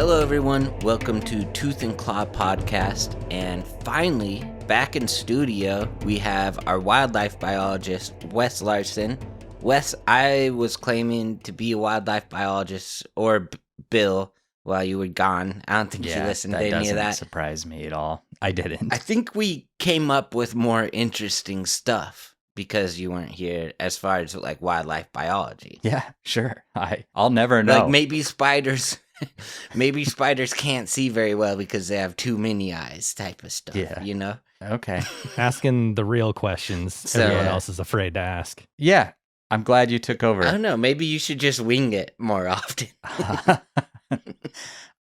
Hello, everyone. Welcome to Tooth and Claw Podcast. And finally, back in studio, we have our wildlife biologist, Wes Larson. Wes, I was claiming to be a wildlife biologist, or Bill, while you were gone. I don't think you listened to any of that. That doesn't surprise me at all. I didn't. I think we came up with more interesting stuff because you weren't here as far as like wildlife biology. Yeah, sure. I'll never know. Like maybe spiders can't see very well because they have too many eyes type of stuff, you know? Okay. Asking the real questions everyone else is afraid to ask. Yeah. I'm glad you took over. I don't know. Maybe you should just wing it more often.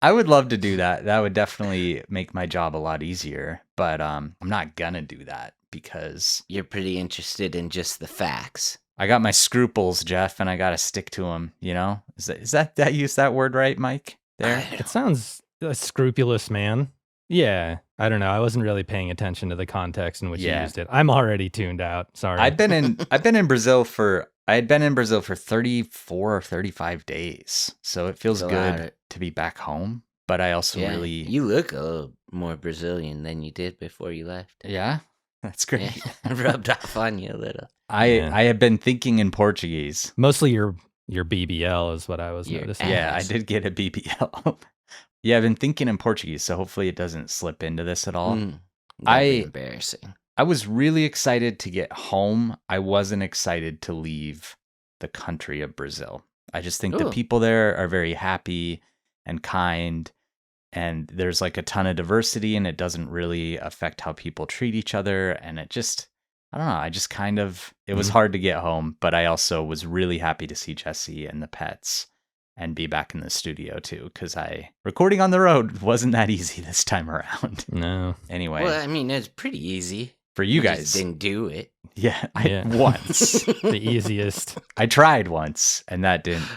I would love to do that. That would definitely make my job a lot easier. But I'm not going to do that because you're pretty interested in just the facts. I got my scruples, Jeff, and I got to stick to them, you know? Is that use that word right, Mike? There? It sounds a scrupulous man. Yeah. I don't know. I wasn't really paying attention to the context in which you used it. I'm already tuned out. Sorry. I've been in Brazil for 34 or 35 days. So it feels good to be back home, but I also you look a little more Brazilian than you did before you left. Yeah. That's great. Yeah, rubbed off on you a little. I have been thinking in Portuguese. Mostly your BBL is what I was noticing. Yeah, I did get a BBL. Yeah, I've been thinking in Portuguese, so hopefully it doesn't slip into this at all. Embarrassing. I was really excited to get home. I wasn't excited to leave the country of Brazil. I just think the people there are very happy and kind, and there's like a ton of diversity, and it doesn't really affect how people treat each other. And it just, I don't know, it was hard to get home, but I also was really happy to see Jesse and the pets and be back in the studio too, because recording on the road wasn't that easy this time around. No. Anyway. Well, I mean, it's pretty easy. For you guys. Just didn't do it. Yeah, once. The easiest. I tried once, and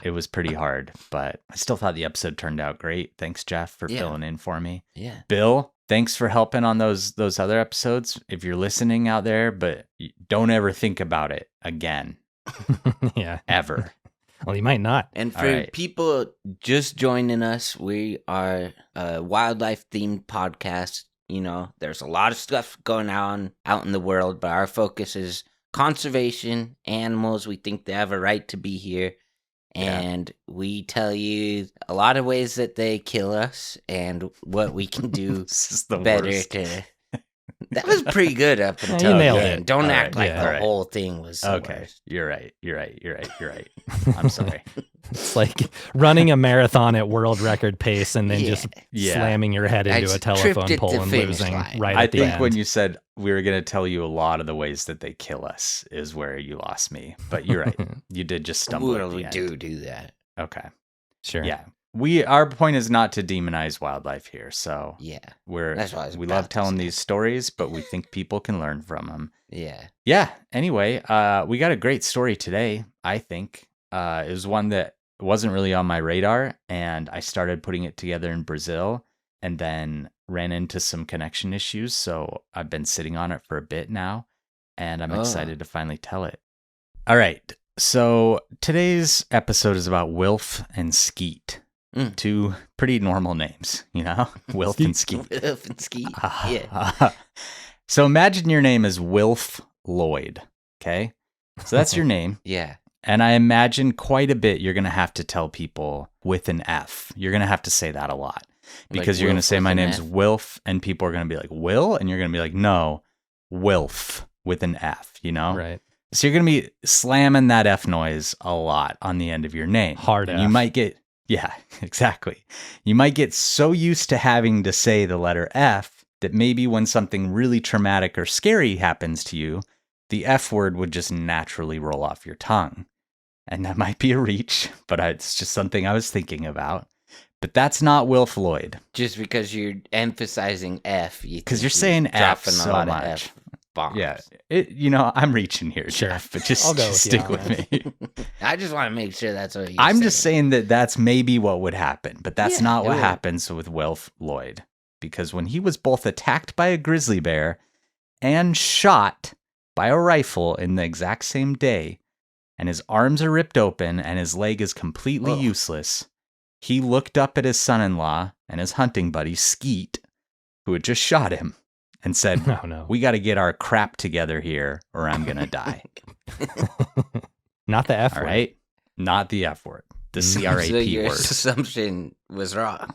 it was pretty hard, but I still thought the episode turned out great. Thanks, Jeff, for filling in for me. Yeah. Bill, thanks for helping on those other episodes. If you're listening out there, but don't ever think about it again. Yeah. Ever. Well, you might not. And for people just joining us, we are a wildlife-themed podcast. You know, there's a lot of stuff going on out in the world, but our focus is conservation, animals. We think they have a right to be here. And we tell you a lot of ways that they kill us and what we can do better to... That was pretty good up until you nailed then. it. Don't act like the whole thing was the worst. You're right. I'm sorry. It's like running a marathon at world record pace and then just slamming your head into a telephone pole and losing right at the end. I think when you said we were going to tell you a lot of the ways that they kill us is where you lost me. But you're right. You did just stumble at the end. do that. Okay. Sure. Yeah. Our point is not to demonize wildlife here, so we love telling these stories, but we think people can learn from them. Yeah. Anyway, we got a great story today. I think it was one that wasn't really on my radar, and I started putting it together in Brazil, and then ran into some connection issues. So I've been sitting on it for a bit now, and I'm excited to finally tell it. All right. So today's episode is about Wilf and Skeet. Two pretty normal names, you know? Wilf and Skeet. Wilf and Skeet, yeah. So imagine your name is Wilf Lloyd, okay? So that's your name. Yeah. And I imagine quite a bit you're going to have to tell people with an F. You're going to have to say that a lot. Because you're going to say, my name's Wilf, and people are going to be like, Will? And you're going to be like, no, Wilf with an F, you know? Right. So you're going to be slamming that F noise a lot on the end of your name. Hard F. You might get... Yeah, exactly. You might get so used to having to say the letter F that maybe when something really traumatic or scary happens to you, the F word would just naturally roll off your tongue. And that might be a reach, but it's just something I was thinking about. But that's not Wilf Lloyd. Just because you're emphasizing F. Because you're saying F so much. Of F bombs. Yeah, I'm reaching here, sure. Jeff, but just stick with me. I just want to make sure that's what I'm just saying that that's maybe what would happen, but that's not what happens with Wilf Lloyd. Because when he was both attacked by a grizzly bear and shot by a rifle in the exact same day, and his arms are ripped open and his leg is completely useless, he looked up at his son-in-law and his hunting buddy, Skeet, who had just shot him, and said, "Oh, no. We got to get our crap together here or I'm going to die." Not the F word. All right? Not the F word. The CRAP so your word. assumption was wrong.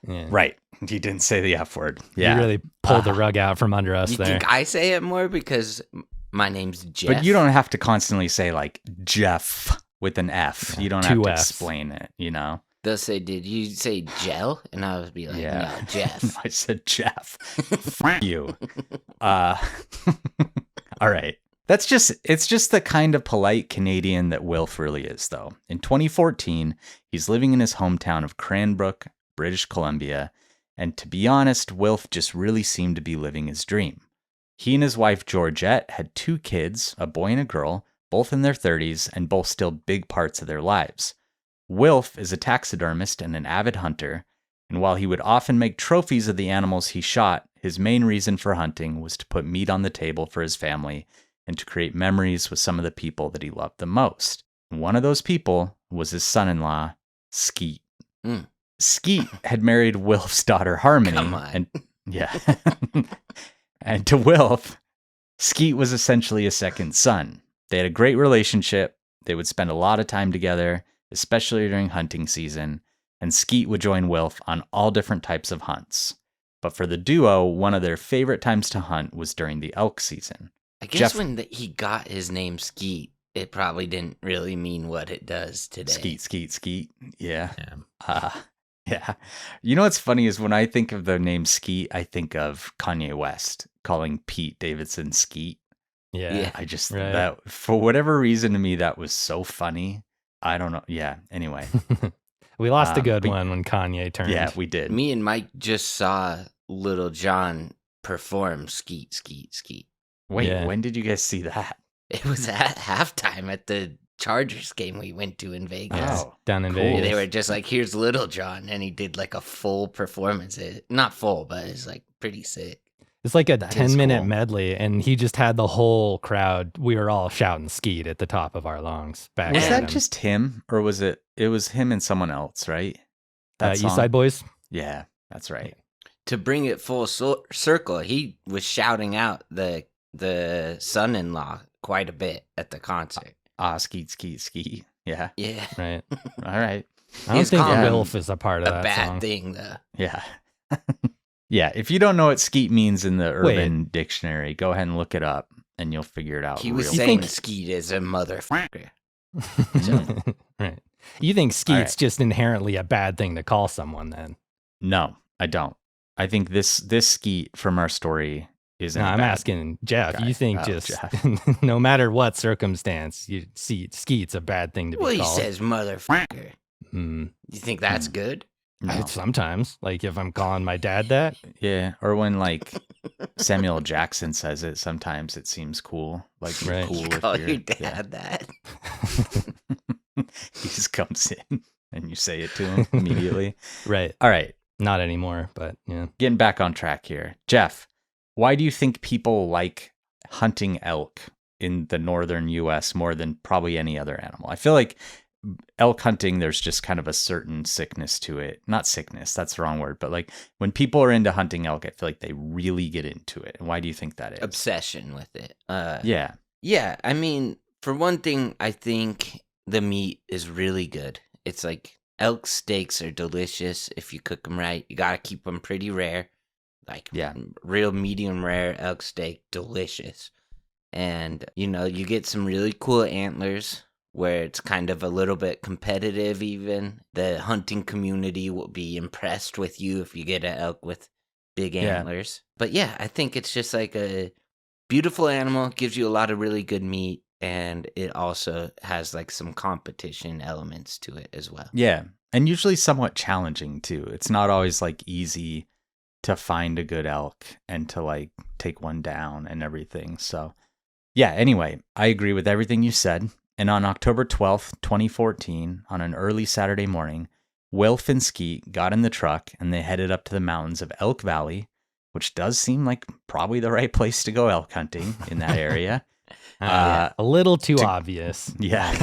Yeah. Right. He didn't say the F word. Yeah. You really pulled the rug out from under us you there. You think I say it more because my name's Jeff? But you don't have to constantly say like Jeff with an F. Yeah, you don't have to explain it, you know? They'll say, "Did you say gel?" And I would be like, "No, Jeff." I said Jeff. F you. All right. It's just the kind of polite Canadian that Wilf really is, though. In 2014, he's living in his hometown of Cranbrook, British Columbia, and to be honest, Wilf just really seemed to be living his dream. He and his wife Georgette had 2 kids, a boy and a girl, both in their 30s, and both still big parts of their lives. Wilf is a taxidermist and an avid hunter, and while he would often make trophies of the animals he shot, his main reason for hunting was to put meat on the table for his family and to create memories with some of the people that he loved the most. And one of those people was his son-in-law, Skeet. Skeet had married Wilf's daughter, Harmony. Come on. And and to Wilf, Skeet was essentially a second son. They had a great relationship. They would spend a lot of time together, especially during hunting season, and Skeet would join Wilf on all different types of hunts. But for the duo, one of their favorite times to hunt was during the elk season. I guess when he got his name Skeet, it probably didn't really mean what it does today. Skeet. Yeah. Yeah. You know what's funny is when I think of the name Skeet, I think of Kanye West calling Pete Davidson Skeet. Yeah. I just, that for whatever reason to me, that was so funny. I don't know. Yeah. Anyway. We lost a good one when Kanye turned. Yeah, we did. Me and Mike just saw Little John perform Skeet, Skeet, Skeet. Wait, when did you guys see that? It was at halftime at the Chargers game we went to in Vegas. Oh, down in Vegas. They were just like, "Here's Little John," and he did like a full performance. Not full, but it's like pretty sick. It's like a 10-minute medley, and he just had the whole crowd. We were all shouting Skeet at the top of our lungs. Back was that just him, or was it? It was him and someone else, right? East Side Boys. Yeah, that's right. To bring it full circle, he was shouting out the son-in-law quite a bit at the concert. Skeet, Skeet, Skeet. Yeah. Yeah. Right. All right. I don't think Wilf is a part of that bad song. Thing, though. Yeah. Yeah. If you don't know what Skeet means in the Urban Dictionary, go ahead and look it up, and you'll figure it out. He was saying Skeet is a motherfucker. Right. You think Skeet's just inherently a bad thing to call someone, then? No, I don't. I think this Skeet from our story isn't. No, I'm asking Jeff. Guy. You think no matter what circumstance, you see Skeet's a bad thing to be called? Well, he says motherfucker. You think that's good? No. Sometimes, like if I'm calling my dad that. Yeah, or when like Samuel Jackson says it, sometimes it seems cool. Like cool you call your dad that. He just comes in and you say it to him immediately. Right. All right. Not anymore, but yeah. Getting back on track here. Jeff, why do you think people like hunting elk in the northern U.S. more than probably any other animal? I feel like elk hunting, there's just kind of a certain sickness to it. Not sickness, that's the wrong word. But like when people are into hunting elk, I feel like they really get into it. And why do you think that is? Obsession with it. Yeah. Yeah. I mean, for one thing, I think the meat is really good. It's like elk steaks are delicious if you cook them right. You got to keep them pretty rare. Like real medium rare elk steak, delicious. And, you get some really cool antlers where it's kind of a little bit competitive even. The hunting community will be impressed with you if you get an elk with big antlers. But yeah, I think it's just like a beautiful animal, gives you a lot of really good meat, and it also has like some competition elements to it as well. Yeah, and usually somewhat challenging too. It's not always like easy to find a good elk and to like take one down and everything. So yeah, anyway, I agree with everything you said. And on October 12th, 2014, on an early Saturday morning, Wilf and Skeet got in the truck and they headed up to the mountains of Elk Valley, which does seem like probably the right place to go elk hunting in that area. A little too obvious. Yeah.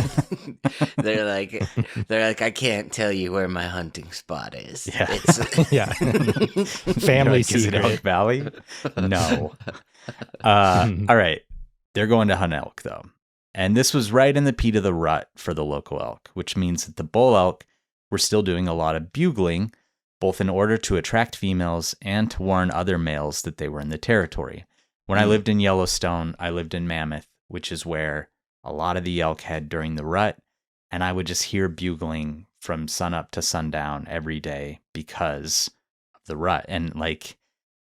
They're like, I can't tell you where my hunting spot is. Yeah. Yeah. Family Is it secret. Elk Valley? No. All right. They're going to hunt elk, though. And this was right in the peat of the rut for the local elk, which means that the bull elk were still doing a lot of bugling, both in order to attract females and to warn other males that they were in the territory. When I lived in Yellowstone, I lived in Mammoth, which is where a lot of the elk head during the rut, and I would just hear bugling from sunup to sundown every day because of the rut. And like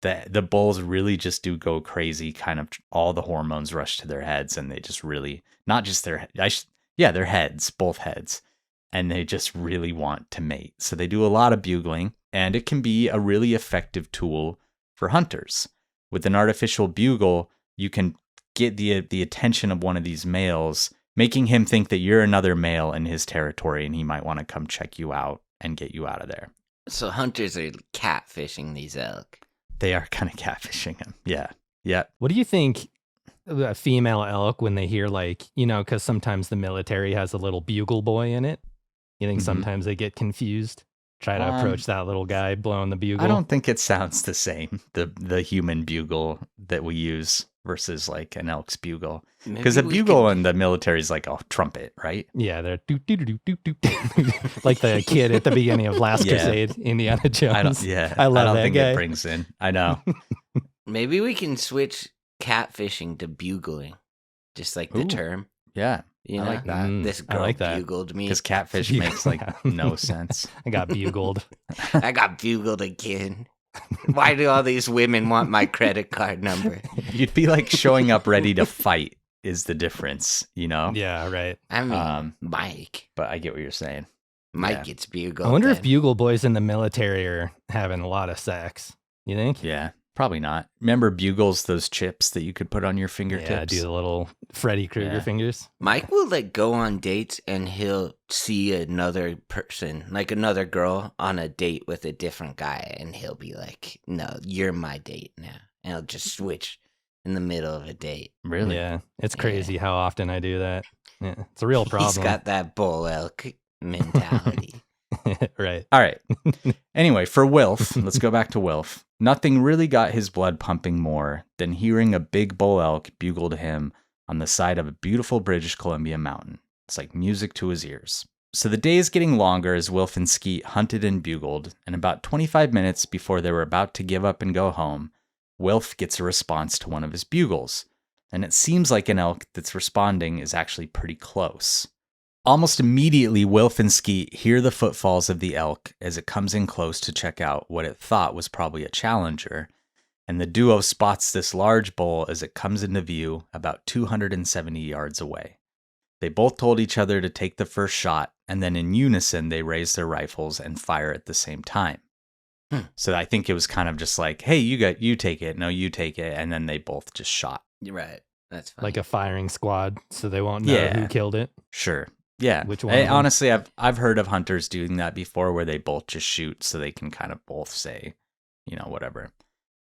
the bulls really just do go crazy, kind of all the hormones rush to their heads, and they just really, not just their heads, both heads, and they just really want to mate. So they do a lot of bugling, and it can be a really effective tool for hunters. With an artificial bugle, you can get the attention of one of these males, making him think that you're another male in his territory, and he might want to come check you out and get you out of there. So hunters are catfishing these elk. They are kind of catfishing him. Yeah. Yeah. What do you think a female elk, when they hear, like, you know, because sometimes the military has a little bugle boy in it. You think sometimes they get confused? Try to approach that little guy blowing the bugle? I don't think it sounds the same, the human bugle that we use versus like an elk's bugle. Because a bugle in the military is like a trumpet, right? Yeah, they're doot-doot-doot-doot-doot. Like the kid at the beginning of Last Crusade, Indiana Jones. I love don't that think guy. it brings in. I know. Maybe we can switch catfishing to bugling, just like the term. Yeah, you know, I like that. This girl bugled me. Because catfish makes like no sense. I got bugled. I got bugled again. Why do all these women want my credit card number? You'd be like showing up ready to fight is the difference, you know? Yeah, right. I mean, Mike. But I get what you're saying. Mike gets bugled. I wonder if bugle boys in the military are having a lot of sex. You think? Yeah, probably not. Remember bugles, those chips that you could put on your fingertips? Yeah, do the little Freddy Krueger fingers. Mike will like go on dates and he'll see another person, like another girl on a date with a different guy, and he'll be like, no, you're my date now. And he'll just switch in the middle of a date. Really? Yeah, it's crazy how often I do that. Yeah, it's a real problem. He's got that bull elk mentality. Right. All right. Anyway, for Wilf, let's go back to Wilf. Nothing really got his blood pumping more than hearing a big bull elk bugle to him on the side of a beautiful British Columbia mountain. It's like music to his ears. So the day is getting longer as Wilf and Skeet hunted and bugled, and about 25 minutes before they were about to give up and go home, Wilf gets a response to one of his bugles, and it seems like an elk that's responding is actually pretty close. Almost immediately, Wilf and Skeet hear the footfalls of the elk as it comes in close to check out what it thought was probably a challenger, and the duo spots this large bull as it comes into view about 270 yards away. They both told each other to take the first shot, and then in unison they raise their rifles and fire at the same time. So I think it was kind of just like, hey, you take it, no, you take it, and then they both just shot. You're right. That's fine. Like a firing squad, so they won't know who killed it. Sure. Yeah. Which one? Honestly, I've heard of hunters doing that before, where they both just shoot so they can kind of both say, you know, whatever.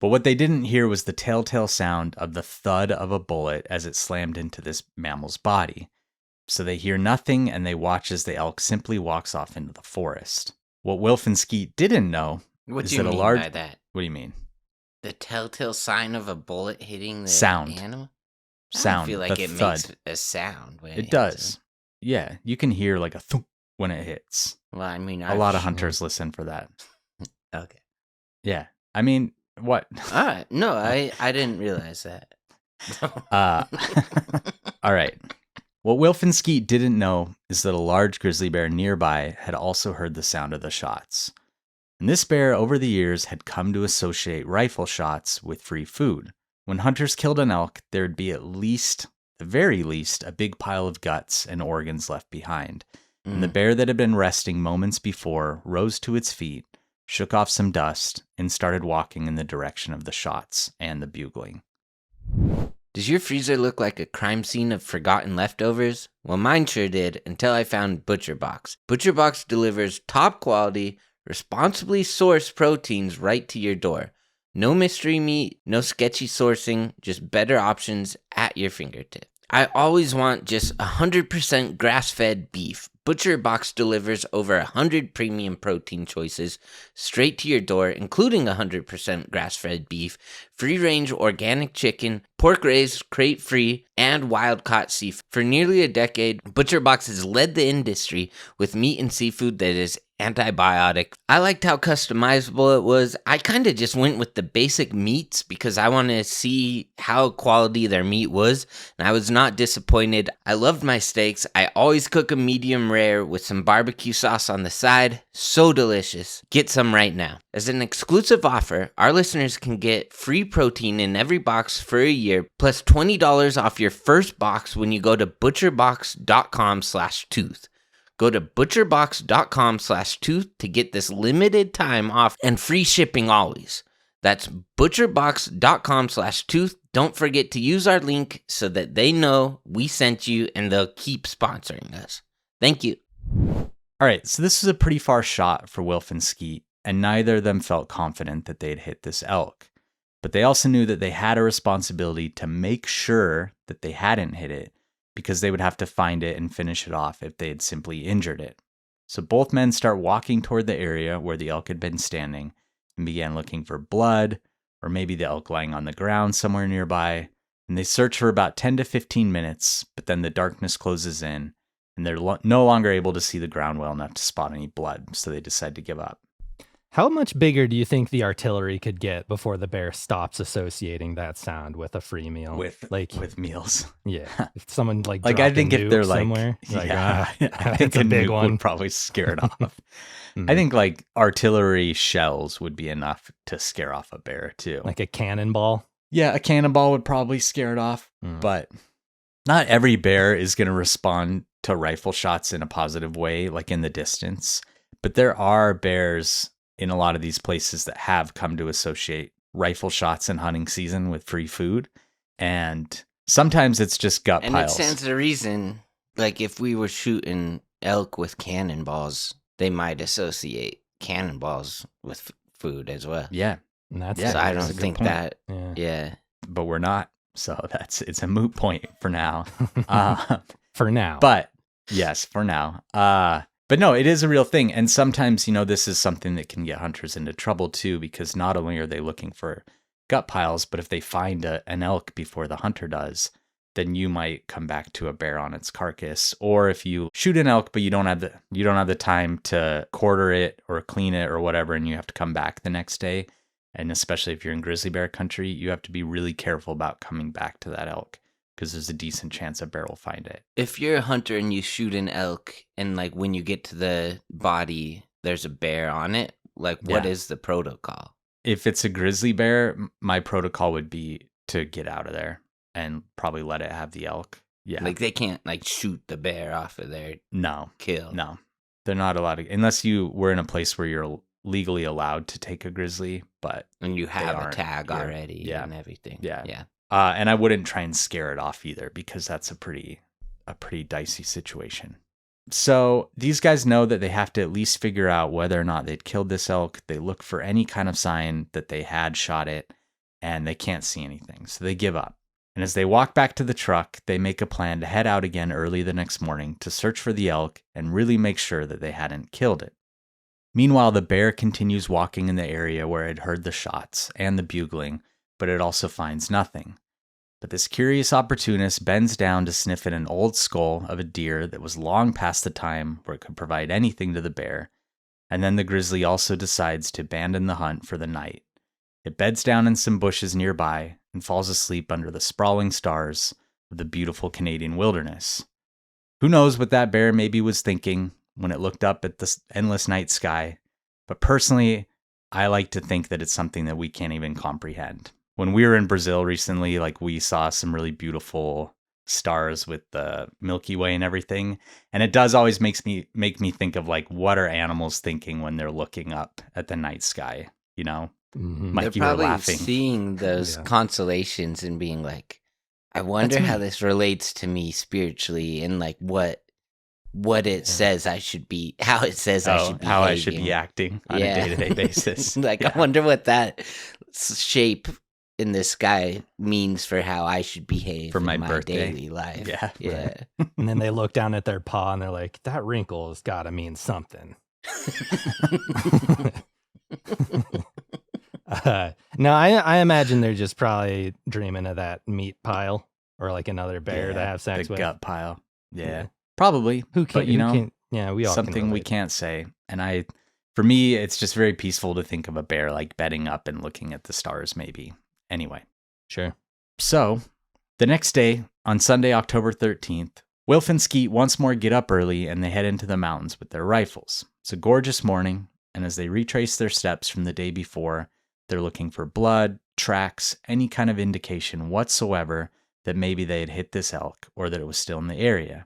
But what they didn't hear was the telltale sound of the thud of a bullet as it slammed into this mammal's body. So they hear nothing, and they watch as the elk simply walks off into the forest. What Wilf and Skeet didn't know what is do you that mean a large... by that? What do you mean? The telltale sign of a bullet hitting the sound. Animal? Sound. I feel like it thud. makes a sound. When it does. Yeah, you can hear like a thump when it hits. Well, I mean, a lot of hunters listen for that. Okay. Yeah, I mean, what? All right. No, I didn't realize that. All right. What Wilf and Skeet didn't know is that a large grizzly bear nearby had also heard the sound of the shots. And this bear, over the years, had come to associate rifle shots with free food. When hunters killed an elk, there would be at least, the very least, a big pile of guts and organs left behind. And the bear that had been resting moments before rose to its feet, shook off some dust, and started walking in the direction of the shots and the bugling. Does your freezer look like a crime scene of forgotten leftovers? Well, mine sure did, until I found ButcherBox. ButcherBox delivers top quality, responsibly sourced proteins right to your door. No mystery meat, no sketchy sourcing, just better options at your fingertips. I always want just 100% grass-fed beef. Butcher Box delivers over 100 premium protein choices straight to your door, including 100% grass-fed beef, free-range organic chicken, pork-raised, crate-free, and wild-caught seafood. For nearly a decade, Butcher Box has led the industry with meat and seafood that is antibiotic. I liked how customizable it was. I kind of just went with the basic meats because I wanted to see how quality their meat was, and I was not disappointed. I loved my steaks. I always cook a medium rare with some barbecue sauce on the side. So delicious. Get some right now. As an exclusive offer, our listeners can get free protein in every box for a year, plus $20 off your first box when you go to butcherbox.com/tooth. Go to butcherbox.com/tooth to get this limited time off and free shipping always. That's butcherbox.com/tooth. Don't forget to use our link so that they know we sent you and they'll keep sponsoring us. Thank you. All right, so this was a pretty far shot for Wilf and Skeet, and neither of them felt confident that they'd hit this elk. But they also knew that they had a responsibility to make sure that they hadn't hit it, because they would have to find it and finish it off if they had simply injured it. So both men start walking toward the area where the elk had been standing and began looking for blood, or maybe the elk lying on the ground somewhere nearby. And they search for about 10 to 15 minutes, but then the darkness closes in, and they're no longer able to see the ground well enough to spot any blood, so they decide to give up. How much bigger do you think the artillery could get before the bear stops associating that sound with a free meal? With meals. Yeah. If someone I think if they're somewhere, I think a big one would probably scare it off. Mm-hmm. I think artillery shells would be enough to scare off a bear too. Like a cannonball? Yeah, a cannonball would probably scare it off, but not every bear is going to respond to rifle shots in a positive way, like in the distance. But there are bears in a lot of these places that have come to associate rifle shots in hunting season with free food. And sometimes it's just gut piles. And it stands to reason, if we were shooting elk with cannonballs, they might associate cannonballs with food as well. Yeah. So I don't think that, yeah. But we're not. So it's a moot point for now. For now. But yes, for now. But no, it is a real thing. And sometimes, this is something that can get hunters into trouble too, because not only are they looking for gut piles, but if they find an elk before the hunter does, then you might come back to a bear on its carcass. Or if you shoot an elk, but you don't have the time to quarter it or clean it or whatever, and you have to come back the next day. And especially if you're in grizzly bear country, you have to be really careful about coming back to that elk, because there's a decent chance a bear will find it. If you're a hunter and you shoot an elk and when you get to the body, there's a bear on it, what is the protocol? If it's a grizzly bear, my protocol would be to get out of there and probably let it have the elk. Yeah. They can't shoot the bear off of their kill. No. They're not allowed to, unless you were in a place where you're legally allowed to take a grizzly, and you have a tag already and everything. Yeah. And I wouldn't try and scare it off either, because that's a pretty dicey situation. So these guys know that they have to at least figure out whether or not they'd killed this elk. They look for any kind of sign that they had shot it, and they can't see anything. So they give up. And as they walk back to the truck, they make a plan to head out again early the next morning to search for the elk and really make sure that they hadn't killed it. Meanwhile, the bear continues walking in the area where it heard the shots and the bugling, but it also finds nothing. But this curious opportunist bends down to sniff at an old skull of a deer that was long past the time where it could provide anything to the bear, and then the grizzly also decides to abandon the hunt for the night. It beds down in some bushes nearby and falls asleep under the sprawling stars of the beautiful Canadian wilderness. Who knows what that bear maybe was thinking when it looked up at the endless night sky, but personally, I like to think that it's something that we can't even comprehend. When we were in Brazil recently, we saw some really beautiful stars with the Milky Way and everything, and it does always make me think of what are animals thinking when they're looking up at the night sky, Mm-hmm. They're probably seeing those constellations and being I wonder how this relates to me spiritually, and what it says I should be, how it says I should be, how I should be acting on a day-to-day basis. I wonder what that shape in the sky means for how I should behave for my birthday. Daily life. Yeah. Right. And then they look down at their paw and they're like, that wrinkle has got to mean something. No, I imagine they're just probably dreaming of that meat pile or like another bear to have sex with. The gut pile. Yeah. Probably. Who can, but, you know, yeah, we all something we can't say. And for me, it's just very peaceful to think of a bear like bedding up and looking at the stars, maybe. Anyway. Sure. So, the next day, on Sunday, October 13th, Wilf and Skeet once more get up early and they head into the mountains with their rifles. It's a gorgeous morning, and as they retrace their steps from the day before, they're looking for blood, tracks, any kind of indication whatsoever that maybe they had hit this elk or that it was still in the area.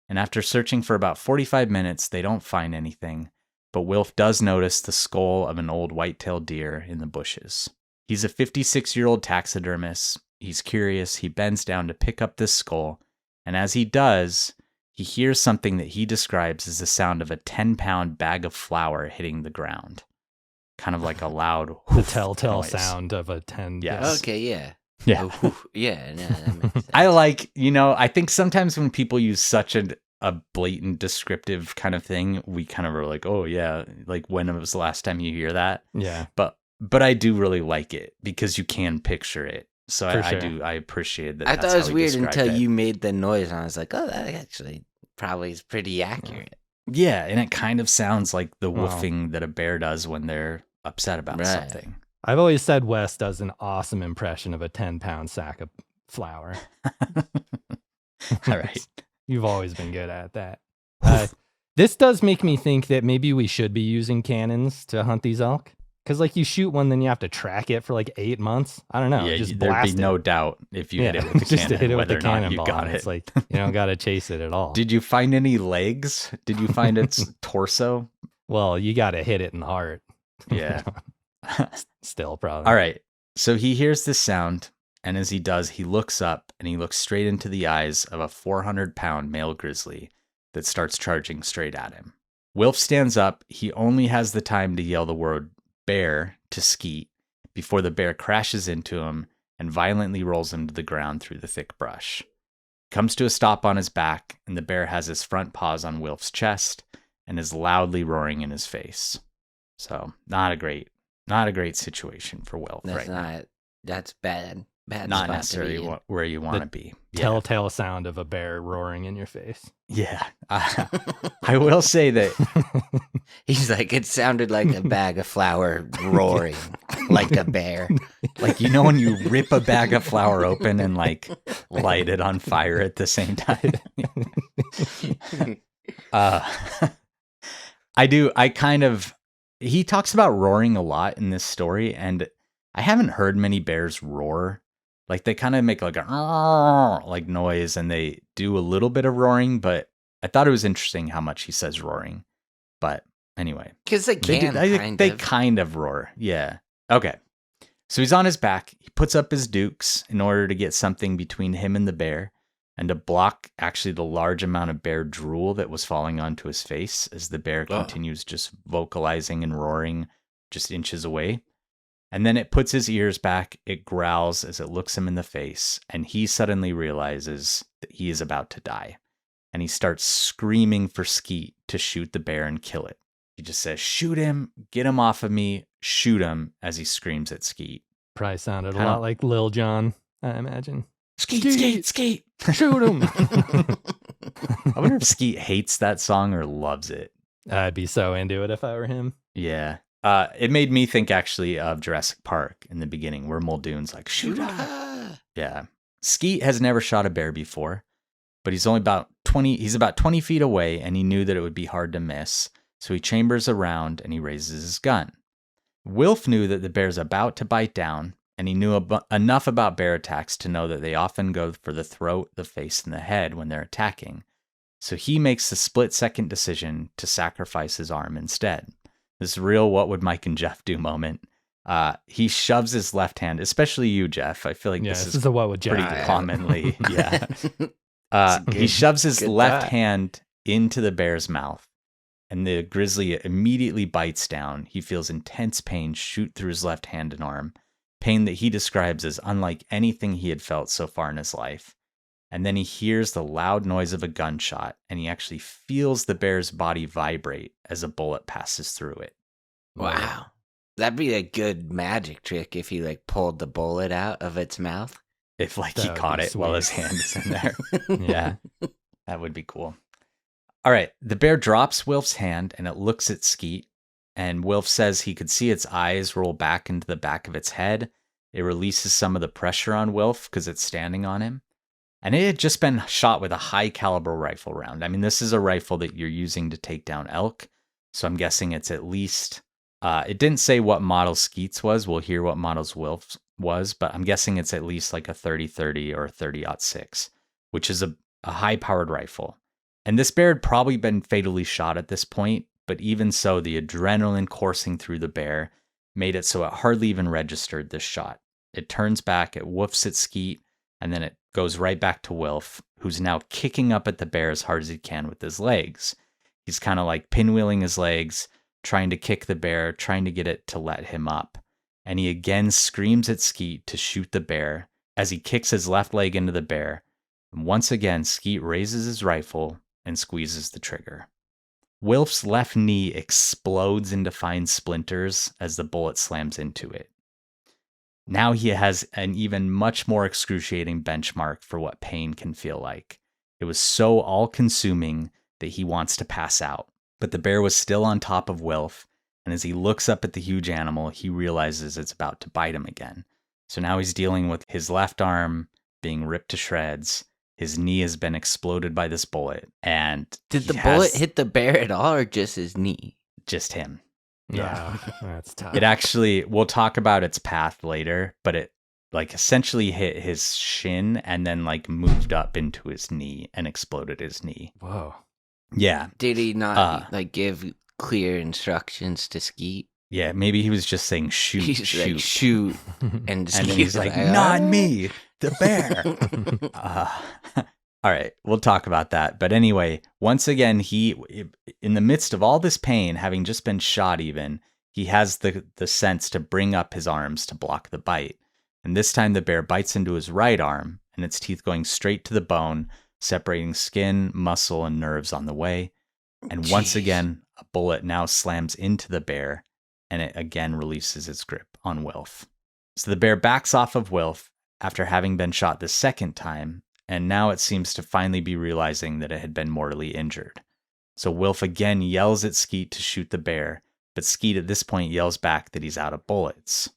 And after searching for about 45 minutes, they don't find anything, but Wilf does notice the skull of an old white-tailed deer in the bushes. He's a 56-year-old taxidermist. He's curious. He bends down to pick up this skull, and as he does, he hears something that he describes as the sound of a 10-pound bag of flour hitting the ground. Kind of like a loud the telltale noise. Sound of a 10. Yes. Okay, yeah. Yeah. Yeah, no, that makes sense. I think sometimes when people use such a blatant descriptive kind of thing, we kind of are like, oh yeah, like when was the last time you hear that? Yeah. But I do really like it because you can picture it. So I appreciate that. I thought it was weird until you made the noise and I was like, oh, that actually probably is pretty accurate. Yeah, and it kind of sounds like the woofing that a bear does when they're upset about something. I've always said Wes does an awesome impression of a 10-pound sack of flour. All right. You've always been good at that. This does make me think that maybe we should be using cannons to hunt these elk. Because, like, you shoot one, then you have to track it for, like, 8 months. I don't know. Yeah, just there'd be no doubt if you hit it with the cannon. Just to hit it with the cannonball. Got it. It's like, you don't got to chase it at all. Did you find any legs? Did you find its torso? Well, you got to hit it in the heart. Yeah. Still, probably. All right. So he hears this sound, and as he does, he looks up, and he looks straight into the eyes of a 400-pound male grizzly that starts charging straight at him. Wilf stands up. He only has the time to yell the word bear to Skeet before the bear crashes into him and violently rolls him to the ground through the thick brush. He comes to a stop on his back, and the bear has his front paws on Wilf's chest and is loudly roaring in his face. So, not a great situation for Wilf right now. That's bad. Not necessarily where you want to be. Telltale sound of a bear roaring in your face. Yeah. I will say that he's like, it sounded like a bag of flour roaring like a bear. Like, you know when you rip a bag of flour open and like light it on fire at the same time? He talks about roaring a lot in this story, and I haven't heard many bears roar. Like, they kind of make like a like noise, and they do a little bit of roaring, but I thought it was interesting how much he says roaring. But anyway. Because they can, they kind of roar. Yeah. Okay. So he's on his back. He puts up his dukes in order to get something between him and the bear, and to block actually the large amount of bear drool that was falling onto his face as the bear continues just vocalizing and roaring just inches away. And then it puts his ears back, it growls as it looks him in the face, and he suddenly realizes that he is about to die. And he starts screaming for Skeet to shoot the bear and kill it. He just says, shoot him, get him off of me, shoot him, as he screams at Skeet. Probably sounded a lot like Lil Jon, I imagine. Skeet, shoot him. I wonder if Skeet hates that song or loves it. I'd be so into it if I were him. Yeah. It made me think actually of Jurassic Park in the beginning, where Muldoon's like, shoot him. Yeah. Skeet has never shot a bear before, but he's about 20 feet away, and he knew that it would be hard to miss. So he chambers around and he raises his gun. Wilf knew that the bear's about to bite down, and he knew enough about bear attacks to know that they often go for the throat, the face, and the head when they're attacking. So he makes the split-second decision to sacrifice his arm instead. This real what would Mike and Jeff do moment. He shoves his left hand, especially you, Jeff. I feel like this is a what would Jeff pretty commonly. Yeah. He shoves his left hand into the bear's mouth, and the grizzly immediately bites down. He feels intense pain shoot through his left hand and arm, pain that he describes as unlike anything he had felt so far in his life. And then he hears the loud noise of a gunshot, and he actually feels the bear's body vibrate as a bullet passes through it. Wow. That'd be a good magic trick if he like pulled the bullet out of its mouth. If like he caught it while his hand is in there. Yeah, that would be cool. All right, the bear drops Wilf's hand and it looks at Skeet. And Wilf says he could see its eyes roll back into the back of its head. It releases some of the pressure on Wilf because it's standing on him. And it had just been shot with a high caliber rifle round. I mean, this is a rifle that you're using to take down elk. So I'm guessing it's at least, it didn't say what model Skeet's was. We'll hear what models Wilf's was, but I'm guessing it's at least like a 30-30 or a 30-06, which is a high powered rifle. And this bear had probably been fatally shot at this point. But even so, the adrenaline coursing through the bear made it so it hardly even registered this shot. It turns back, it woofs at Skeet, and then it goes right back to Wilf, who's now kicking up at the bear as hard as he can with his legs. He's kind of like pinwheeling his legs, trying to kick the bear, trying to get it to let him up. And he again screams at Skeet to shoot the bear as he kicks his left leg into the bear. And once again, Skeet raises his rifle and squeezes the trigger. Wilf's left knee explodes into fine splinters as the bullet slams into it. Now he has an even much more excruciating benchmark for what pain can feel like. It was so all-consuming that he wants to pass out. But the bear was still on top of Wilf, and as he looks up at the huge animal, he realizes it's about to bite him again. So now he's dealing with his left arm being ripped to shreds. His knee has been exploded by this bullet. And did the bullet hit the bear at all or just his knee? Just him. Yeah, that's tough. It actually, we'll talk about its path later, but it like essentially hit his shin and then like moved up into his knee and exploded his knee. Whoa. Yeah. Did he not like give clear instructions to Skeet? Yeah, maybe he was just saying shoot, he's shoot. Like, shoot. And then he's like, not me, the bear. All right, we'll talk about that. But anyway, once again, he, in the midst of all this pain, having just been shot even, he has the sense to bring up his arms to block the bite. And this time the bear bites into his right arm, and its teeth going straight to the bone, separating skin, muscle, and nerves on the way. And once again, a bullet now slams into the bear, and it again releases its grip on Wilf. So the bear backs off of Wilf after having been shot the second time, and now it seems to finally be realizing that it had been mortally injured. So Wilf again yells at Skeet to shoot the bear, but Skeet at this point yells back that he's out of bullets.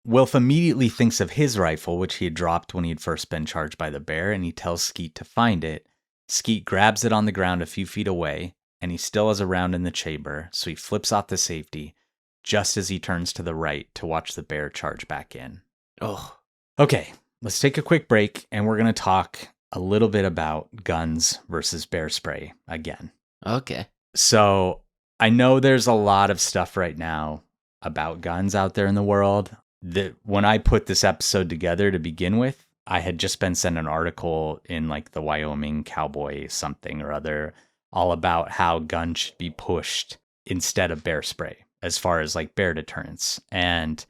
Wilf immediately thinks of his rifle, which he had dropped when he had first been charged by the bear, and he tells Skeet to find it. Skeet grabs it on the ground a few feet away, and he still has a round in the chamber, so he flips off the safety just as he turns to the right to watch the bear charge back in. Oh. Okay, let's take a quick break, and we're going to talk a little bit about guns versus bear spray again. Okay. So I know there's a lot of stuff right now about guns out there in the world. That when I put this episode together to begin with, I had just been sent an article in like the Wyoming Cowboy something or other all about how guns should be pushed instead of bear spray as far as like bear deterrence. And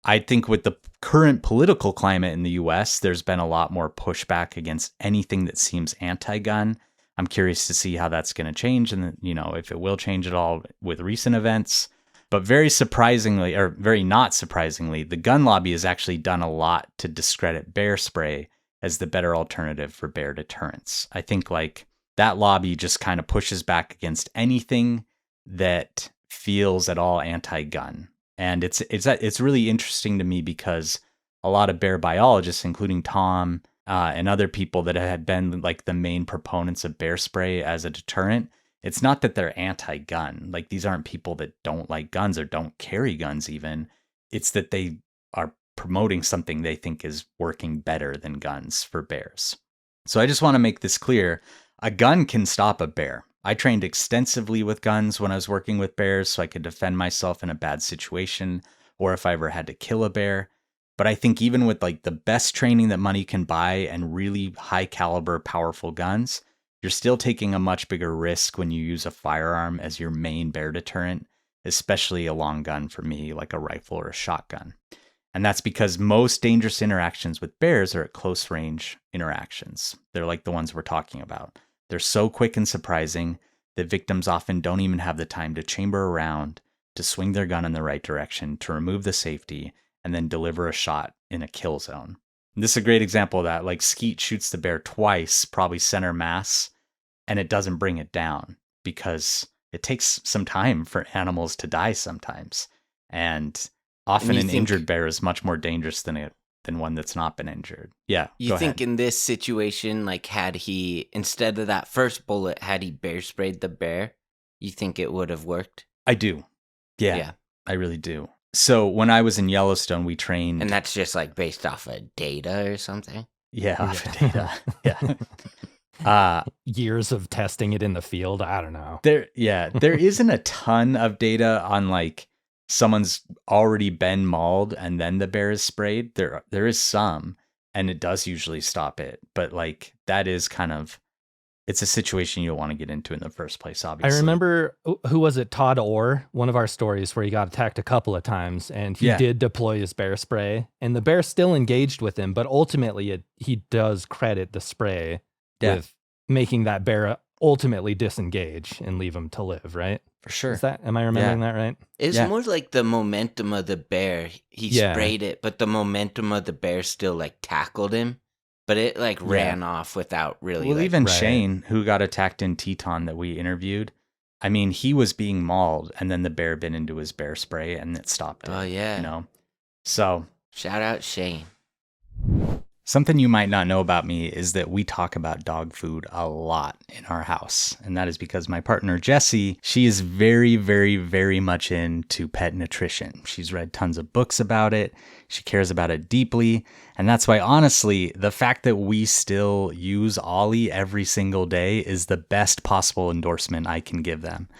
I think with the current political climate in the US, there's been a lot more pushback against anything that seems anti-gun. I'm curious to see how that's going to change and, you know, if it will change at all with recent events. But very surprisingly, or very not surprisingly, the gun lobby has actually done a lot to discredit bear spray as the better alternative for bear deterrence. I think like that lobby just kind of pushes back against anything that feels at all anti-gun. And it's really interesting to me because a lot of bear biologists, including Tom and other people that had been like the main proponents of bear spray as a deterrent, it's not that they're anti-gun. Like these aren't people that don't like guns or don't carry guns even. It's that they are promoting something they think is working better than guns for bears. So I just want to make this clear. A gun can stop a bear. I trained extensively with guns when I was working with bears so I could defend myself in a bad situation or if I ever had to kill a bear. But I think even with like the best training that money can buy and really high caliber, powerful guns, you're still taking a much bigger risk when you use a firearm as your main bear deterrent, especially a long gun for me, like a rifle or a shotgun. And that's because most dangerous interactions with bears are at close range interactions. They're like the ones we're talking about. They're so quick and surprising that victims often don't even have the time to chamber around, to swing their gun in the right direction, to remove the safety, and then deliver a shot in a kill zone. And this is a great example of that. Like Skeet shoots the bear twice, probably center mass, and it doesn't bring it down because it takes some time for animals to die sometimes. And often an injured bear is much more dangerous than one that's not been injured. Yeah. You think in this situation, like had he, instead of that first bullet, had he bear sprayed the bear, you think it would have worked? I do. Yeah. I really do. So when I was in Yellowstone, we trained. And that's just like based off of data or something? Yeah, off of data. Yeah. Years of testing it in the field. I don't know. There isn't a ton of data on like someone's already been mauled and then the bear is sprayed. There is some, and it does usually stop it. But like that is kind of, it's a situation you don't want to get into in the first place, obviously. I remember, who was it? Todd Orr, one of our stories where he got attacked a couple of times and he did deploy his bear spray and the bear still engaged with him. But ultimately he does credit the spray with making that bear ultimately disengage and leave him to live, right? For sure. Am I remembering that right? It's more like the momentum of the bear. He sprayed it, but the momentum of the bear still like tackled him. But it like ran off without really. Well, even Shane, who got attacked in Teton that we interviewed, I mean, he was being mauled and then the bear bit into his bear spray and it stopped it. Oh, yeah. You know? So. Shout out Shane. Something you might not know about me is that we talk about dog food a lot in our house. And that is because my partner, Jessie, she is very, very, very much into pet nutrition. She's read tons of books about it. She cares about it deeply. And that's why, honestly, the fact that we still use Ollie every single day is the best possible endorsement I can give them.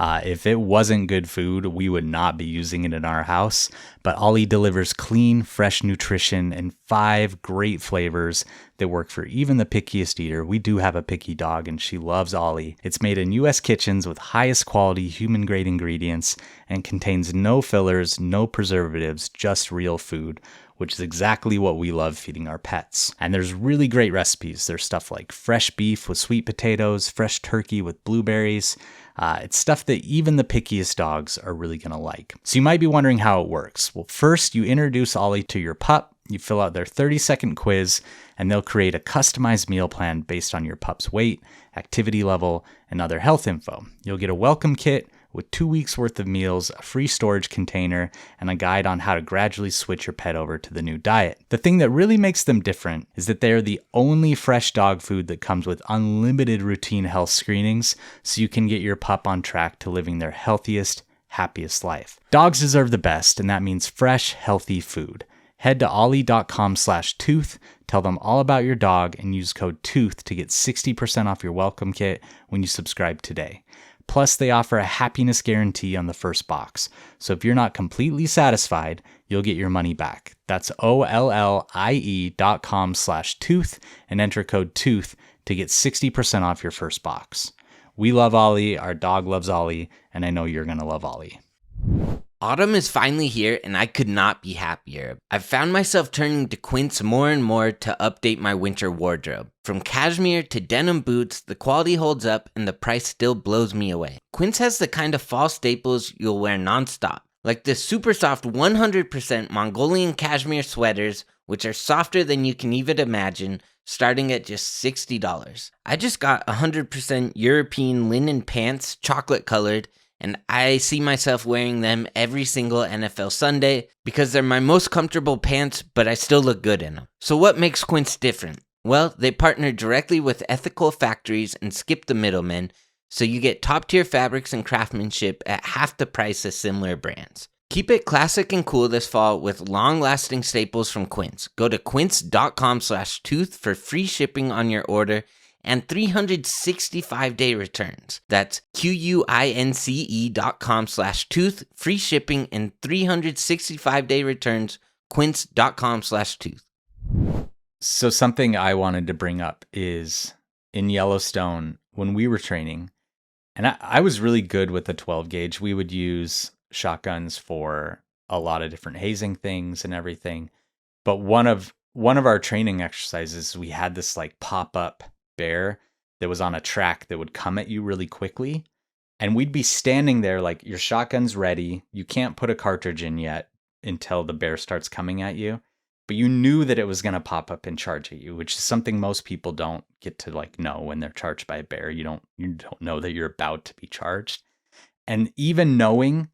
If it wasn't good food, we would not be using it in our house. But Ollie delivers clean, fresh nutrition and 5 great flavors that work for even the pickiest eater. We do have a picky dog and she loves Ollie. It's made in U.S. kitchens with highest quality human-grade ingredients and contains no fillers, no preservatives, just real food, which is exactly what we love feeding our pets. And there's really great recipes. There's stuff like fresh beef with sweet potatoes, fresh turkey with blueberries. It's stuff that even the pickiest dogs are really going to like. So you might be wondering how it works. Well, first you introduce Ollie to your pup. You fill out their 30-second quiz, and they'll create a customized meal plan based on your pup's weight, activity level, and other health info. You'll get a welcome kit with 2 weeks worth of meals, a free storage container, and a guide on how to gradually switch your pet over to the new diet. The thing that really makes them different is that they are the only fresh dog food that comes with unlimited routine health screenings, so you can get your pup on track to living their healthiest, happiest life. Dogs deserve the best, and that means fresh, healthy food. Head to ollie.com/tooth, tell them all about your dog, and use code TOOTH to get 60% off your welcome kit when you subscribe today. Plus, they offer a happiness guarantee on the first box. So if you're not completely satisfied, you'll get your money back. That's OLLIE.com/tooth and enter code TOOTH to get 60% off your first box. We love Ollie, our dog loves Ollie, and I know you're going to love Ollie. Autumn is finally here and I could not be happier. I've found myself turning to Quints more and more to update my winter wardrobe. From cashmere to denim boots, the quality holds up and the price still blows me away. Quints has the kind of fall staples you'll wear nonstop, like the super soft 100% Mongolian cashmere sweaters, which are softer than you can even imagine, starting at just $60. I just got 100% European linen pants, chocolate colored, and I see myself wearing them every single NFL Sunday because they're my most comfortable pants, but I still look good in them. So what makes Quints different? Well, they partner directly with ethical factories and skip the middlemen, so you get top-tier fabrics and craftsmanship at half the price of similar brands. Keep it classic and cool this fall with long-lasting staples from Quints. Go to quints.com/tooth for free shipping on your order and 365-day returns. That's QUINCE.com/tooth, free shipping and 365-day returns, quince.com/tooth. So something I wanted to bring up is in Yellowstone, when we were training, and I was really good with the 12 gauge, we would use shotguns for a lot of different hazing things and everything. But one of our training exercises, we had this like pop-up bear that was on a track that would come at you really quickly. And we'd be standing there like your shotgun's ready. You can't put a cartridge in yet until the bear starts coming at you. But you knew that it was going to pop up and charge at you, which is something most people don't get to like know when they're charged by a bear. You don't know that you're about to be charged. And even knowing,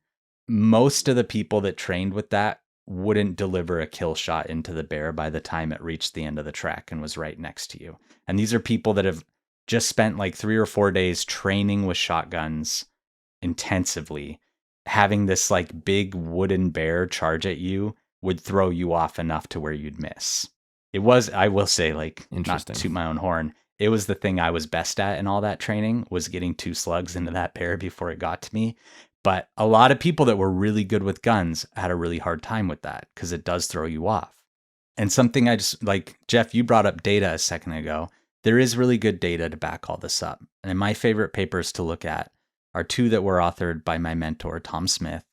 most of the people that trained with that wouldn't deliver a kill shot into the bear by the time it reached the end of the track and was right next to you. And these are people that have just spent like 3 or 4 days training with shotguns intensively. Having this like big wooden bear charge at you would throw you off enough to where you'd miss. It was, I will say, like, not to toot my own horn, it was the thing I was best at in all that training, was getting 2 slugs into that bear before it got to me. But a lot of people that were really good with guns had a really hard time with that because it does throw you off. And something I just, like, Jeff, you brought up data a second ago. There is really good data to back all this up. And my favorite papers to look at are 2 that were authored by my mentor, Tom Smith,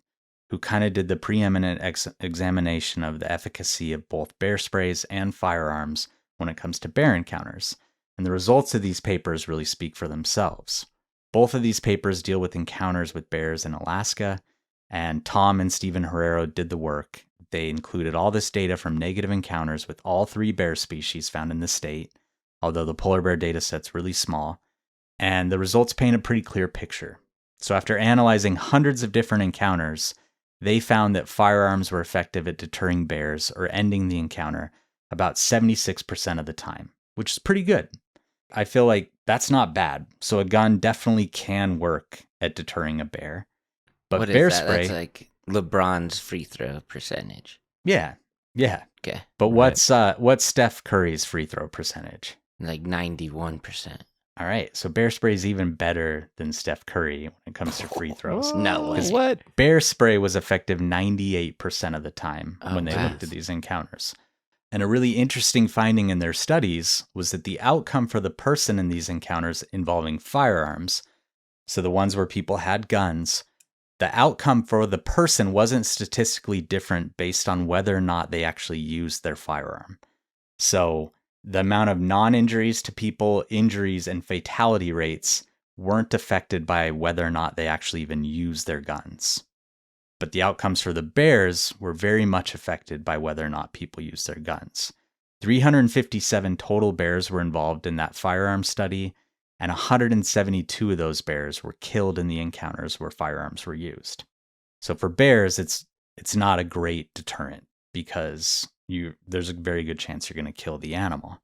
who kind of did the preeminent examination of the efficacy of both bear sprays and firearms when it comes to bear encounters. And the results of these papers really speak for themselves. Both of these papers deal with encounters with bears in Alaska, and Tom and Stephen Herrero did the work. They included all this data from negative encounters with all 3 bear species found in the state, although the polar bear data set's really small, and the results paint a pretty clear picture. So after analyzing hundreds of different encounters, they found that firearms were effective at deterring bears or ending the encounter about 76% of the time, which is pretty good. I feel like that's not bad. So a gun definitely can work at deterring a bear. But what bear is that? spray, That's like LeBron's free throw percentage. Yeah. Okay. But what's Steph Curry's free throw percentage? Like 91%. All right, so bear spray is even better than Steph Curry when it comes to free throws. No way. What? Bear spray was effective 98% of the time when they looked at these encounters. And a really interesting finding in their studies was that the outcome for the person in these encounters involving firearms, so the ones where people had guns, the outcome for the person wasn't statistically different based on whether or not they actually used their firearm. So the amount of non-injuries to people, injuries, and fatality rates weren't affected by whether or not they actually even used their guns. But the outcomes for the bears were very much affected by whether or not people used their guns. 357 total bears were involved in that firearm study, and 172 of those bears were killed in the encounters where firearms were used. So for bears, it's not a great deterrent because there's a very good chance you're going to kill the animal.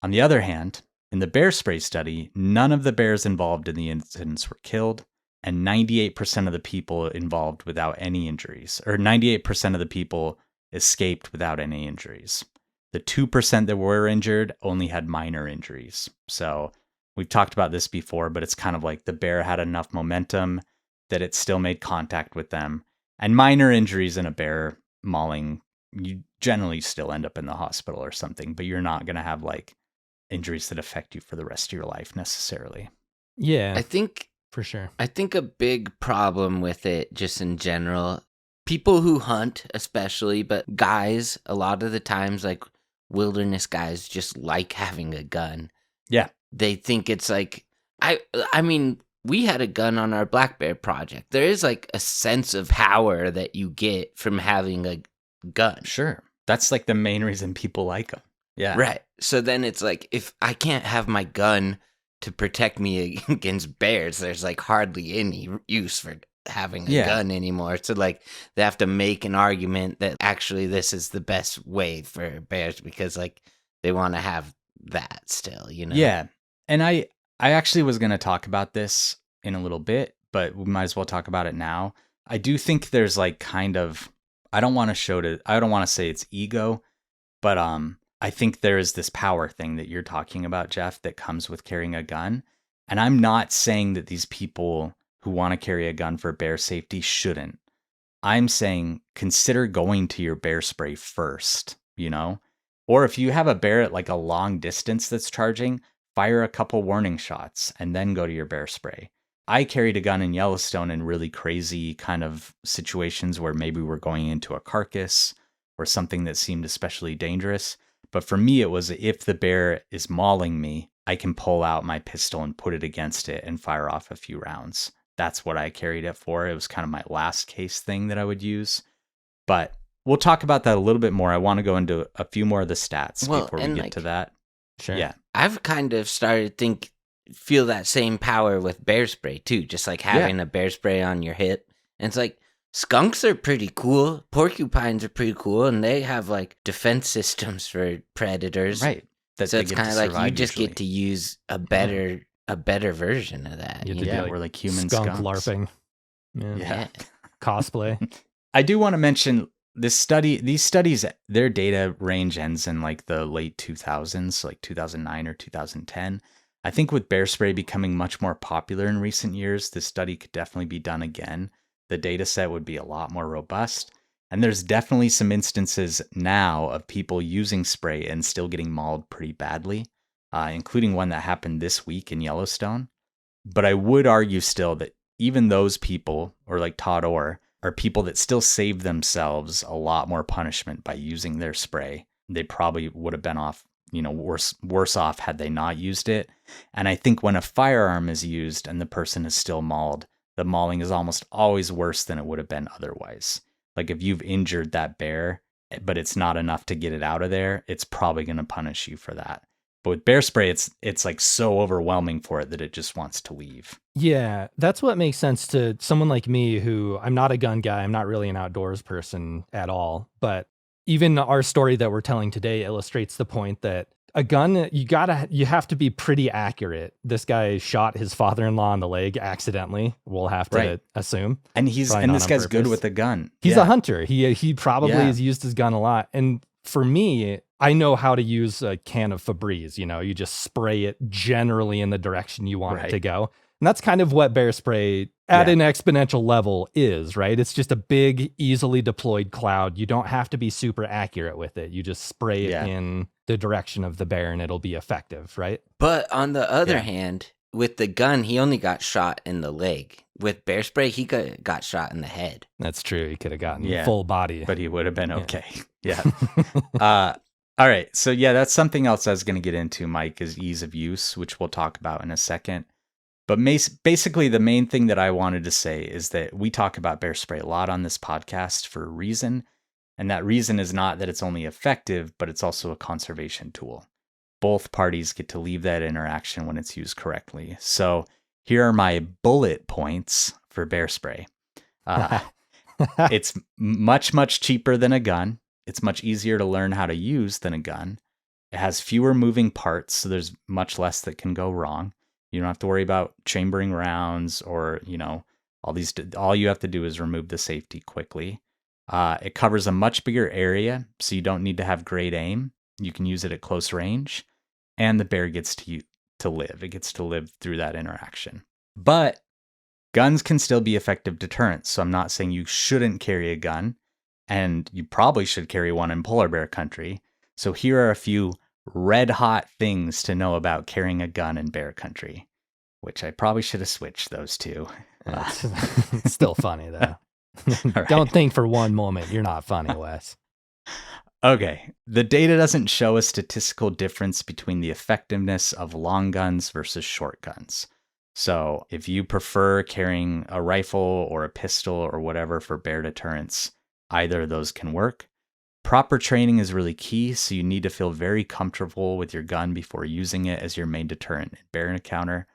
On the other hand, in the bear spray study, none of the bears involved in the incidents were killed, and 98% of the people involved without any injuries, or 98% of the people escaped without any injuries. The 2% that were injured only had minor injuries. So we've talked about this before, but it's kind of like the bear had enough momentum that it still made contact with them. And minor injuries in a bear mauling, you generally still end up in the hospital or something, but you're not going to have like injuries that affect you for the rest of your life necessarily. Yeah, I think for sure. I think a big problem with it, just in general, people who hunt especially, but guys, a lot of the times, like wilderness guys, just like having a gun. Yeah. They think it's like, I mean, we had a gun on our black bear project. There is like a sense of power that you get from having a gun. Sure. That's like the main reason people like them. Yeah. Right. So then it's like, if I can't have my gun to protect me against bears, there's like hardly any use for having a gun anymore. So like they have to make an argument that actually this is the best way for bears because like they want to have that still, you know? Yeah. And I actually was going to talk about this in a little bit, but we might as well talk about it now. I do think there's like kind of, I don't want to say it's ego, but I think there is this power thing that you're talking about, Jeff, that comes with carrying a gun. And I'm not saying that these people who want to carry a gun for bear safety shouldn't. I'm saying consider going to your bear spray first, you know? Or if you have a bear at like a long distance that's charging, fire a couple warning shots and then go to your bear spray. I carried a gun in Yellowstone in really crazy kind of situations where maybe we're going into a carcass or something that seemed especially dangerous. But for me, it was if the bear is mauling me, I can pull out my pistol and put it against it and fire off a few rounds. That's what I carried it for. It was kind of my last case thing that I would use. But we'll talk about that a little bit more. I want to go into a few more of the stats before we get to that. Sure. Yeah. I've kind of started feel that same power with bear spray too. Just like having a bear spray on your hip. And it's like, skunks are pretty cool. Porcupines are pretty cool. And they have like defense systems for predators. Right. So it's kind of like you just get to use a better version of that. We're like human skunk skunks. LARPing. Yeah. Cosplay. I do want to mention these studies, their data range ends in like the late 2000s, like 2009 or 2010. I think with bear spray becoming much more popular in recent years, this study could definitely be done again. The data set would be a lot more robust. And there's definitely some instances now of people using spray and still getting mauled pretty badly, including one that happened this week in Yellowstone. But I would argue still that even those people, or like Todd Orr, are people that still save themselves a lot more punishment by using their spray. They probably would have been off, worse off had they not used it. And I think when a firearm is used and the person is still mauled, the mauling is almost always worse than it would have been otherwise. Like if you've injured that bear, but it's not enough to get it out of there, it's probably going to punish you for that. But with bear spray, it's like so overwhelming for it that it just wants to leave. Yeah, that's what makes sense to someone like me who I'm not a gun guy. I'm not really an outdoors person at all. But even our story that we're telling today illustrates the point that a gun, you have to be pretty accurate. This guy shot his father-in-law in the leg accidentally. We'll have to assume. And this guy's good with a gun. He's a hunter. He probably has used his gun a lot. And for me, I know how to use a can of Febreze. You just spray it generally in the direction you want it to go. And that's kind of what bear spray at an exponential level is, right? It's just a big, easily deployed cloud. You don't have to be super accurate with it. You just spray it in the direction of the bear and it'll be effective, right? But on the other hand, with the gun, he only got shot in the leg. With bear spray, he got shot in the head. That's true. He could have gotten full body. But he would have been okay. Yeah. All right. So that's something else I was going to get into, Mike, is ease of use, which we'll talk about in a second. But basically, the main thing that I wanted to say is that we talk about bear spray a lot on this podcast for a reason. And that reason is not that it's only effective, but it's also a conservation tool. Both parties get to leave that interaction when it's used correctly. So here are my bullet points for bear spray. It's much, much cheaper than a gun. It's much easier to learn how to use than a gun. It has fewer moving parts, so there's much less that can go wrong. You don't have to worry about chambering rounds or, all you have to do is remove the safety quickly. It covers a much bigger area, so you don't need to have great aim. You can use it at close range, and the bear gets to live. It gets to live through that interaction. But guns can still be effective deterrents, so I'm not saying you shouldn't carry a gun, and you probably should carry one in polar bear country. So here are a few red hot things to know about carrying a gun in bear country, which I probably should have switched those two. It's still funny though. Right. Don't think for one moment you're not funny, Wes. Okay, the data doesn't show a statistical difference between the effectiveness of long guns versus short guns. So if you prefer carrying a rifle or a pistol or whatever for bear deterrence, either of those can work. Proper training is really key, so you need to feel very comfortable with your gun before using it as your main deterrent in bear encounter.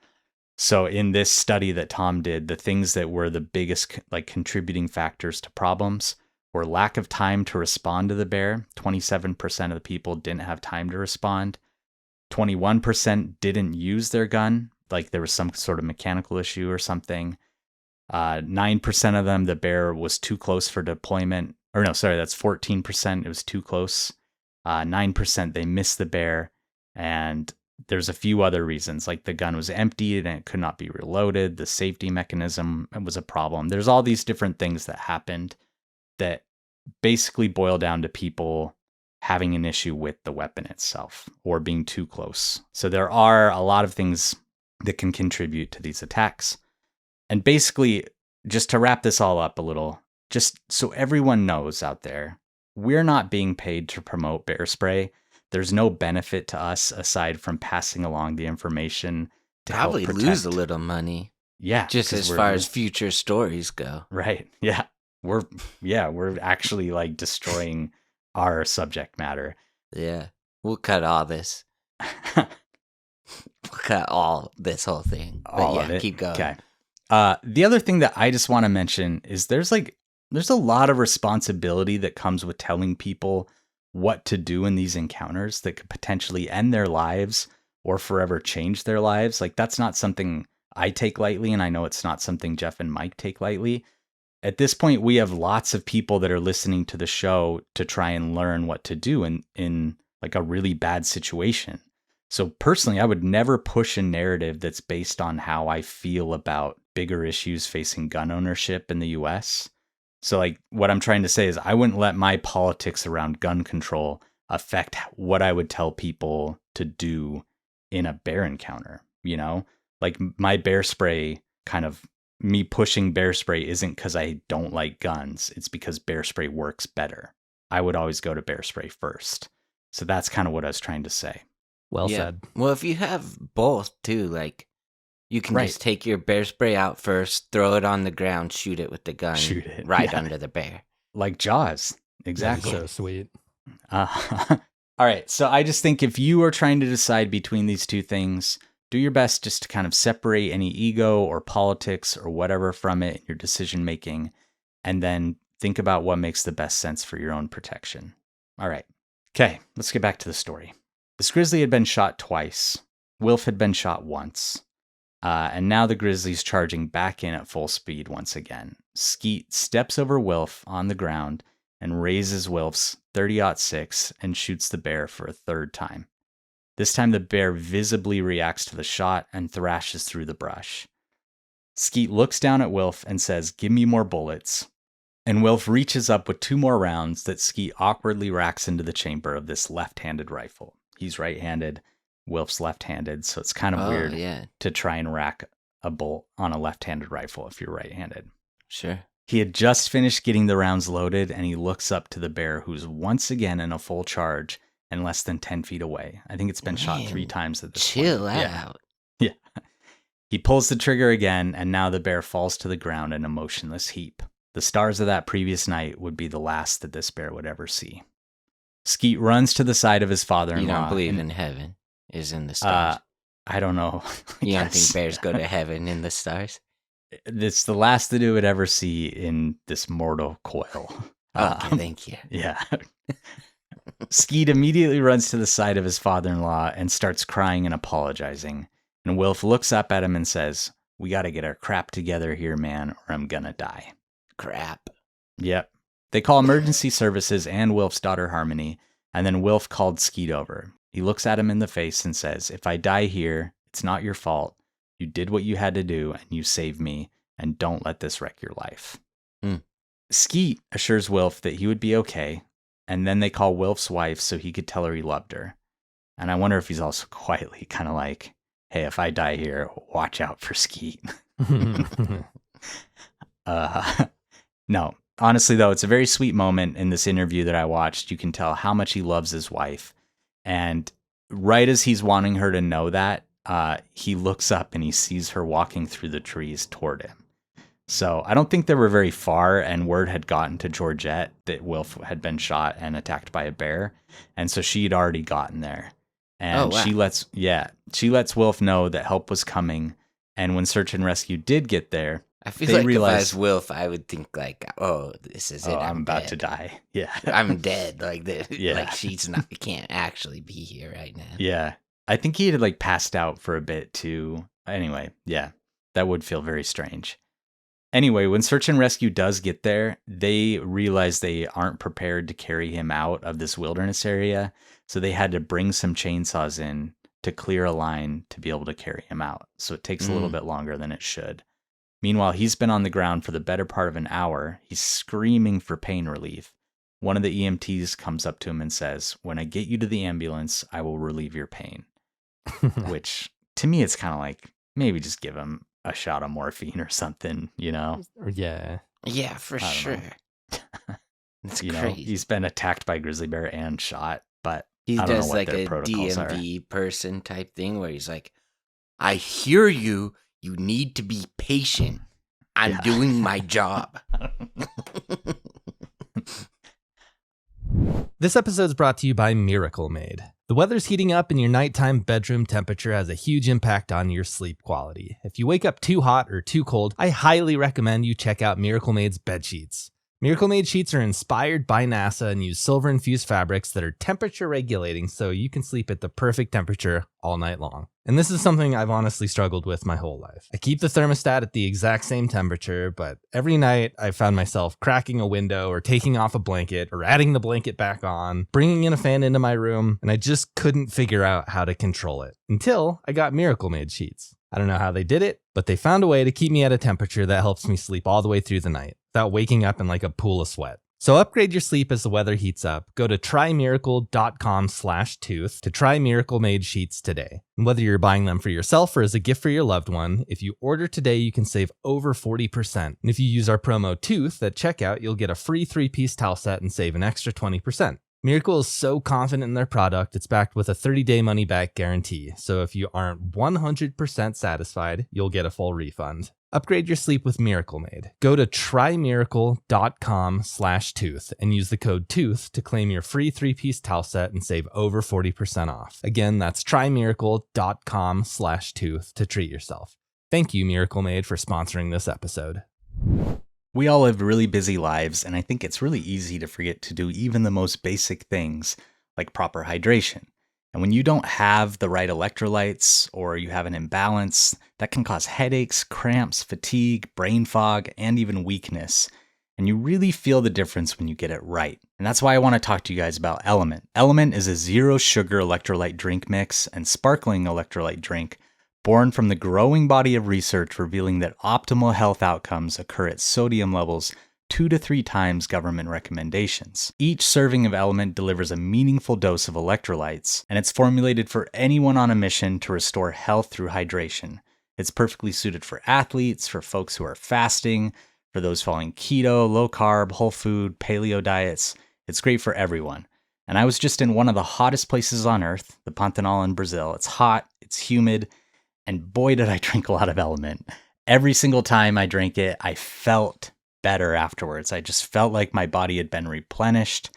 So in this study that Tom did, the things that were the biggest contributing factors to problems were lack of time to respond to the bear. 27% of the people didn't have time to respond. 21% didn't use their gun, like there was some sort of mechanical issue or something. 9% of them, the bear was too close for deployment. Or no, sorry, that's 14%. It was too close. 9%, they missed the bear. And there's a few other reasons, like the gun was emptied and it could not be reloaded. The safety mechanism was a problem. There's all these different things that happened that basically boil down to people having an issue with the weapon itself or being too close. So there are a lot of things that can contribute to these attacks. And basically, just to wrap this all up a little, just so everyone knows out there, we're not being paid to promote bear spray. There's no benefit to us aside from passing along the information to probably help lose a little money. Yeah. Just as far as future stories go. Right. Yeah. We're actually like destroying our subject matter. Yeah. We'll cut all this. We'll cut this whole thing. All of it. Keep going. Okay. The other thing that I just want to mention is there's a lot of responsibility that comes with telling people what to do in these encounters that could potentially end their lives or forever change their lives. Like, that's not something I take lightly, and I know it's not something Jeff and Mike take lightly. At this point, we have lots of people that are listening to the show to try and learn what to do in like a really bad situation. So personally, I would never push a narrative that's based on how I feel about bigger issues facing gun ownership in the US. So like what I'm trying to say is I wouldn't let my politics around gun control affect what I would tell people to do in a bear encounter, you know? Like my bear spray, kind of me pushing bear spray isn't because I don't like guns. It's because bear spray works better. I would always go to bear spray first. So that's kind of what I was trying to say. Well said. Well, if you have both too, like you can just take your bear spray out first, throw it on the ground, shoot it with the gun, under the bear. Like Jaws. Exactly. That's so sweet. All right. So I just think if you are trying to decide between these two things, do your best just to kind of separate any ego or politics or whatever from it in your decision making, and then think about what makes the best sense for your own protection. All right. Okay, let's get back to the story. This grizzly had been shot twice. Wilf had been shot once. And now the grizzly's charging back in at full speed once again. Skeet steps over Wilf on the ground and raises Wilf's .30-06 and shoots the bear for a third time. This time the bear visibly reacts to the shot and thrashes through the brush. Skeet looks down at Wilf and says, "Give me more bullets." And Wilf reaches up with 2 more rounds that Skeet awkwardly racks into the chamber of this left-handed rifle. He's right-handed, Wilf's left-handed, so it's kind of weird to try and rack a bolt on a left-handed rifle if you're right-handed. Sure. He had just finished getting the rounds loaded, and he looks up to the bear, who's once again in a full charge and less than 10 feet away. I think it's been shot 3 times at this point. Chill out. Yeah. He pulls the trigger again, and now the bear falls to the ground in a motionless heap. The stars of that previous night would be the last that this bear would ever see. Skeet runs to the side of his father-in-law. You don't believe in heaven is in the stars? I don't know. You don't think bears go to heaven in the stars? It's the last that it would ever see in this mortal coil. Okay, thank you. Yeah. Skeet immediately runs to the side of his father-in-law and starts crying and apologizing. And Wilf looks up at him and says, "We got to get our crap together here, man, or I'm gonna die." Crap. Yep. They call emergency services and Wilf's daughter Harmony, and then Wilf called Skeet over. He looks at him in the face and says, "If I die here, it's not your fault. You did what you had to do, and you saved me, and don't let this wreck your life." Skeet assures Wilf that he would be okay, and then they call Wilf's wife so he could tell her he loved her. And I wonder if he's also quietly kind of like, "Hey, if I die here, watch out for Skeet." No, honestly though, it's a very sweet moment in this interview that I watched. You can tell how much he loves his wife. And right as he's wanting her to know that, he looks up and he sees her walking through the trees toward him. So I don't think they were very far, and word had gotten to Georgette that Wilf had been shot and attacked by a bear. And so she'd already gotten there. And she lets Wilf know that help was coming. And when search and rescue did get there, I feel like if I was Wilf, I would think like, "Oh, this is it. I'm about to die. Yeah, I'm dead." Like like she's not. Can't actually be here right now. Yeah, I think he had like passed out for a bit too. Anyway, yeah, that would feel very strange. Anyway, when search and rescue does get there, they realize they aren't prepared to carry him out of this wilderness area, so they had to bring some chainsaws in to clear a line to be able to carry him out. So it takes a little bit longer than it should. Meanwhile, he's been on the ground for the better part of an hour. He's screaming for pain relief. One of the EMTs comes up to him and says, "When I get you to the ambulance, I will relieve your pain." Which, to me, it's kind of like, maybe just give him a shot of morphine or something, Yeah. Yeah, for sure. It's crazy. He's been attacked by grizzly bear and shot, but he I don't does know what like their a protocols DMV person type thing where he's like, I hear you. You need to be patient. I'm doing my job. This episode is brought to you by Miracle Made. The weather's heating up and your nighttime bedroom temperature has a huge impact on your sleep quality. If you wake up too hot or too cold, I highly recommend you check out Miracle Made's bed sheets. Miracle Made sheets are inspired by NASA and use silver-infused fabrics that are temperature regulating so you can sleep at the perfect temperature all night long. And this is something I've honestly struggled with my whole life. I keep the thermostat at the exact same temperature, but every night I found myself cracking a window or taking off a blanket or adding the blanket back on, bringing in a fan into my room, and I just couldn't figure out how to control it until I got Miracle Made sheets. I don't know how they did it, but they found a way to keep me at a temperature that helps me sleep all the way through the night without waking up in like a pool of sweat. So upgrade your sleep as the weather heats up. Go to trymiracle.com/tooth to try Miracle Made sheets today. And whether you're buying them for yourself or as a gift for your loved one, if you order today, you can save over 40%. And if you use our promo TOOTH at checkout, you'll get a free 3-piece towel set and save an extra 20%. Miracle is so confident in their product, it's backed with a 30-day money-back guarantee. So if you aren't 100% satisfied, you'll get a full refund. Upgrade your sleep with Miracle Made. Go to trymiracle.com/tooth and use the code TOOTH to claim your free 3-piece towel set and save over 40% off. Again, that's trymiracle.com/tooth to treat yourself. Thank you, Miracle Made, for sponsoring this episode. We all live really busy lives, and I think it's really easy to forget to do even the most basic things, like proper hydration. And when you don't have the right electrolytes or you have an imbalance, that can cause headaches, cramps, fatigue, brain fog, and even weakness. And you really feel the difference when you get it right. And that's why I want to talk to you guys about Element. Element is a zero-sugar electrolyte drink mix and sparkling electrolyte drink born from the growing body of research revealing that optimal health outcomes occur at sodium levels 2 to 3 times government recommendations. Each serving of Element delivers a meaningful dose of electrolytes, and it's formulated for anyone on a mission to restore health through hydration. It's perfectly suited for athletes, for folks who are fasting, for those following keto, low carb, whole food, paleo diets. It's great for everyone. And I was just in one of the hottest places on earth, the Pantanal in Brazil. It's hot, it's humid, and boy did I drink a lot of Element. Every single time I drank it, I felt better afterwards. I just felt like my body had been replenished,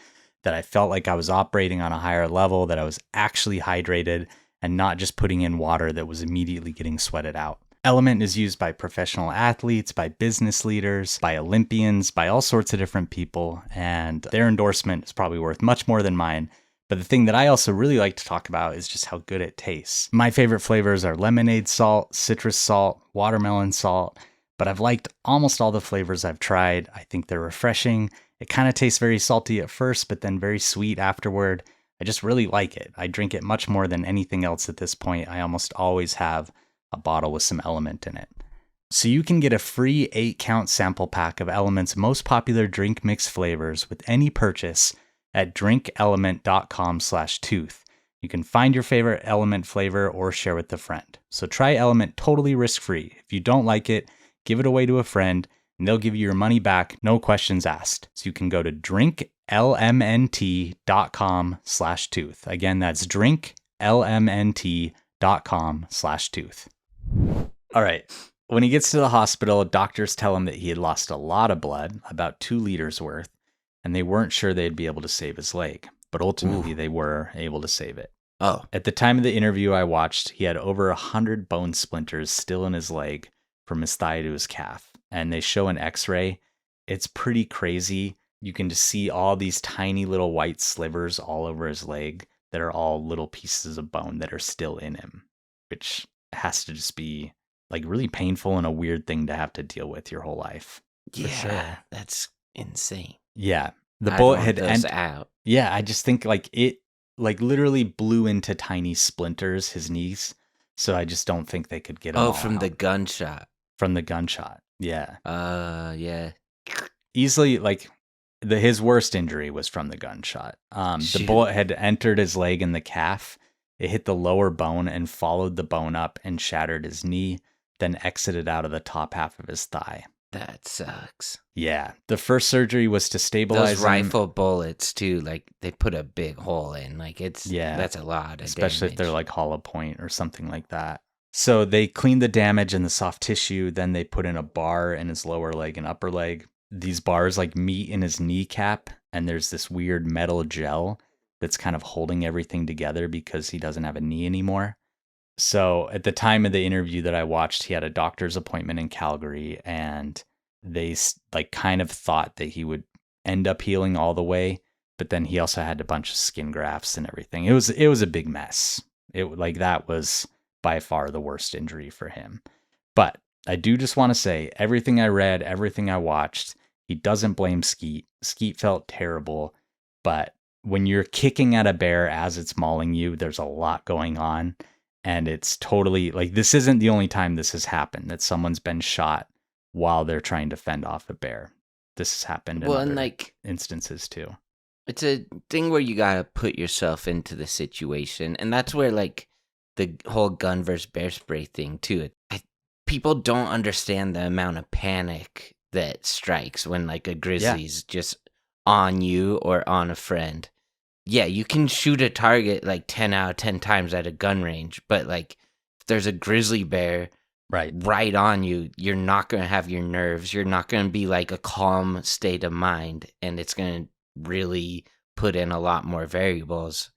that I felt like I was operating on a higher level, that I was actually hydrated and not just putting in water that was immediately getting sweated out. Element is used by professional athletes, by business leaders, by Olympians, by all sorts of different people, and their endorsement is probably worth much more than mine. But the thing that I also really like to talk about is just how good it tastes. My favorite flavors are lemonade salt, citrus salt, watermelon salt, but I've liked almost all the flavors I've tried. I think they're refreshing. It kind of tastes very salty at first, but then very sweet afterward. I just really like it. I drink it much more than anything else at this point. I almost always have a bottle with some Element in it. So you can get a free 8-count sample pack of Element's most popular drink mix flavors with any purchase at drinkelement.com/tooth. You can find your favorite Element flavor or share with a friend. So try Element totally risk-free. If you don't like it, give it away to a friend, and they'll give you your money back, no questions asked. So you can go to drinklmnt.com/tooth. Again, that's drinklmnt.com/tooth. All right. When he gets to the hospital, doctors tell him that he had lost a lot of blood, about 2 liters worth, and they weren't sure they'd be able to save his leg. But ultimately, they were able to save it. Oh. At the time of the interview I watched, he had over 100 bone splinters still in his leg, from his thigh to his calf, and they show an x-ray. It's pretty crazy. You can just see all these tiny little white slivers all over his leg that are all little pieces of bone that are still in him, which has to just be like really painful and a weird thing to have to deal with your whole life. Yeah, sure. That's insane. Yeah, the bullet had out. Yeah, I just think like it like literally blew into tiny splinters his knees, so I just don't think they could get him. Oh, from the gunshot. From the gunshot, yeah. Yeah. Easily, like, his worst injury was from the gunshot. The bullet had entered his leg and the calf. It hit the lower bone and followed the bone up and shattered his knee. then exited out of the top half of his thigh. That sucks. Yeah. The first surgery was to stabilize those rifle bullets too. Like they put a big hole in. Like that's a lot. Especially if they're like hollow point or something like that. So they cleaned the damage in the soft tissue. Then they put in a bar in his lower leg and upper leg. These bars like meet in his kneecap, and there's this weird metal gel that's kind of holding everything together because he doesn't have a knee anymore. So at the time of the interview that I watched, he had a doctor's appointment in Calgary, and they like kind of thought that he would end up healing all the way, but then he also had a bunch of skin grafts and everything. It was a big mess. That was by far the worst injury for him. But I do just want to say, everything I read, everything I watched, he doesn't blame Skeet. Skeet felt terrible, but when you're kicking at a bear as it's mauling you, there's a lot going on. And it's totally like, this isn't the only time this has happened, that someone's been shot while they're trying to fend off a bear. This has happened in other instances too. It's a thing where you gotta put yourself into the situation. And that's where like the whole gun versus bear spray thing too. People don't understand the amount of panic that strikes when like a grizzly's just on you or on a friend. Yeah, you can shoot a target like 10 out of 10 times at a gun range, but like if there's a grizzly bear right on you, you're not going to have your nerves. You're not going to be like a calm state of mind, and it's going to really put in a lot more variables,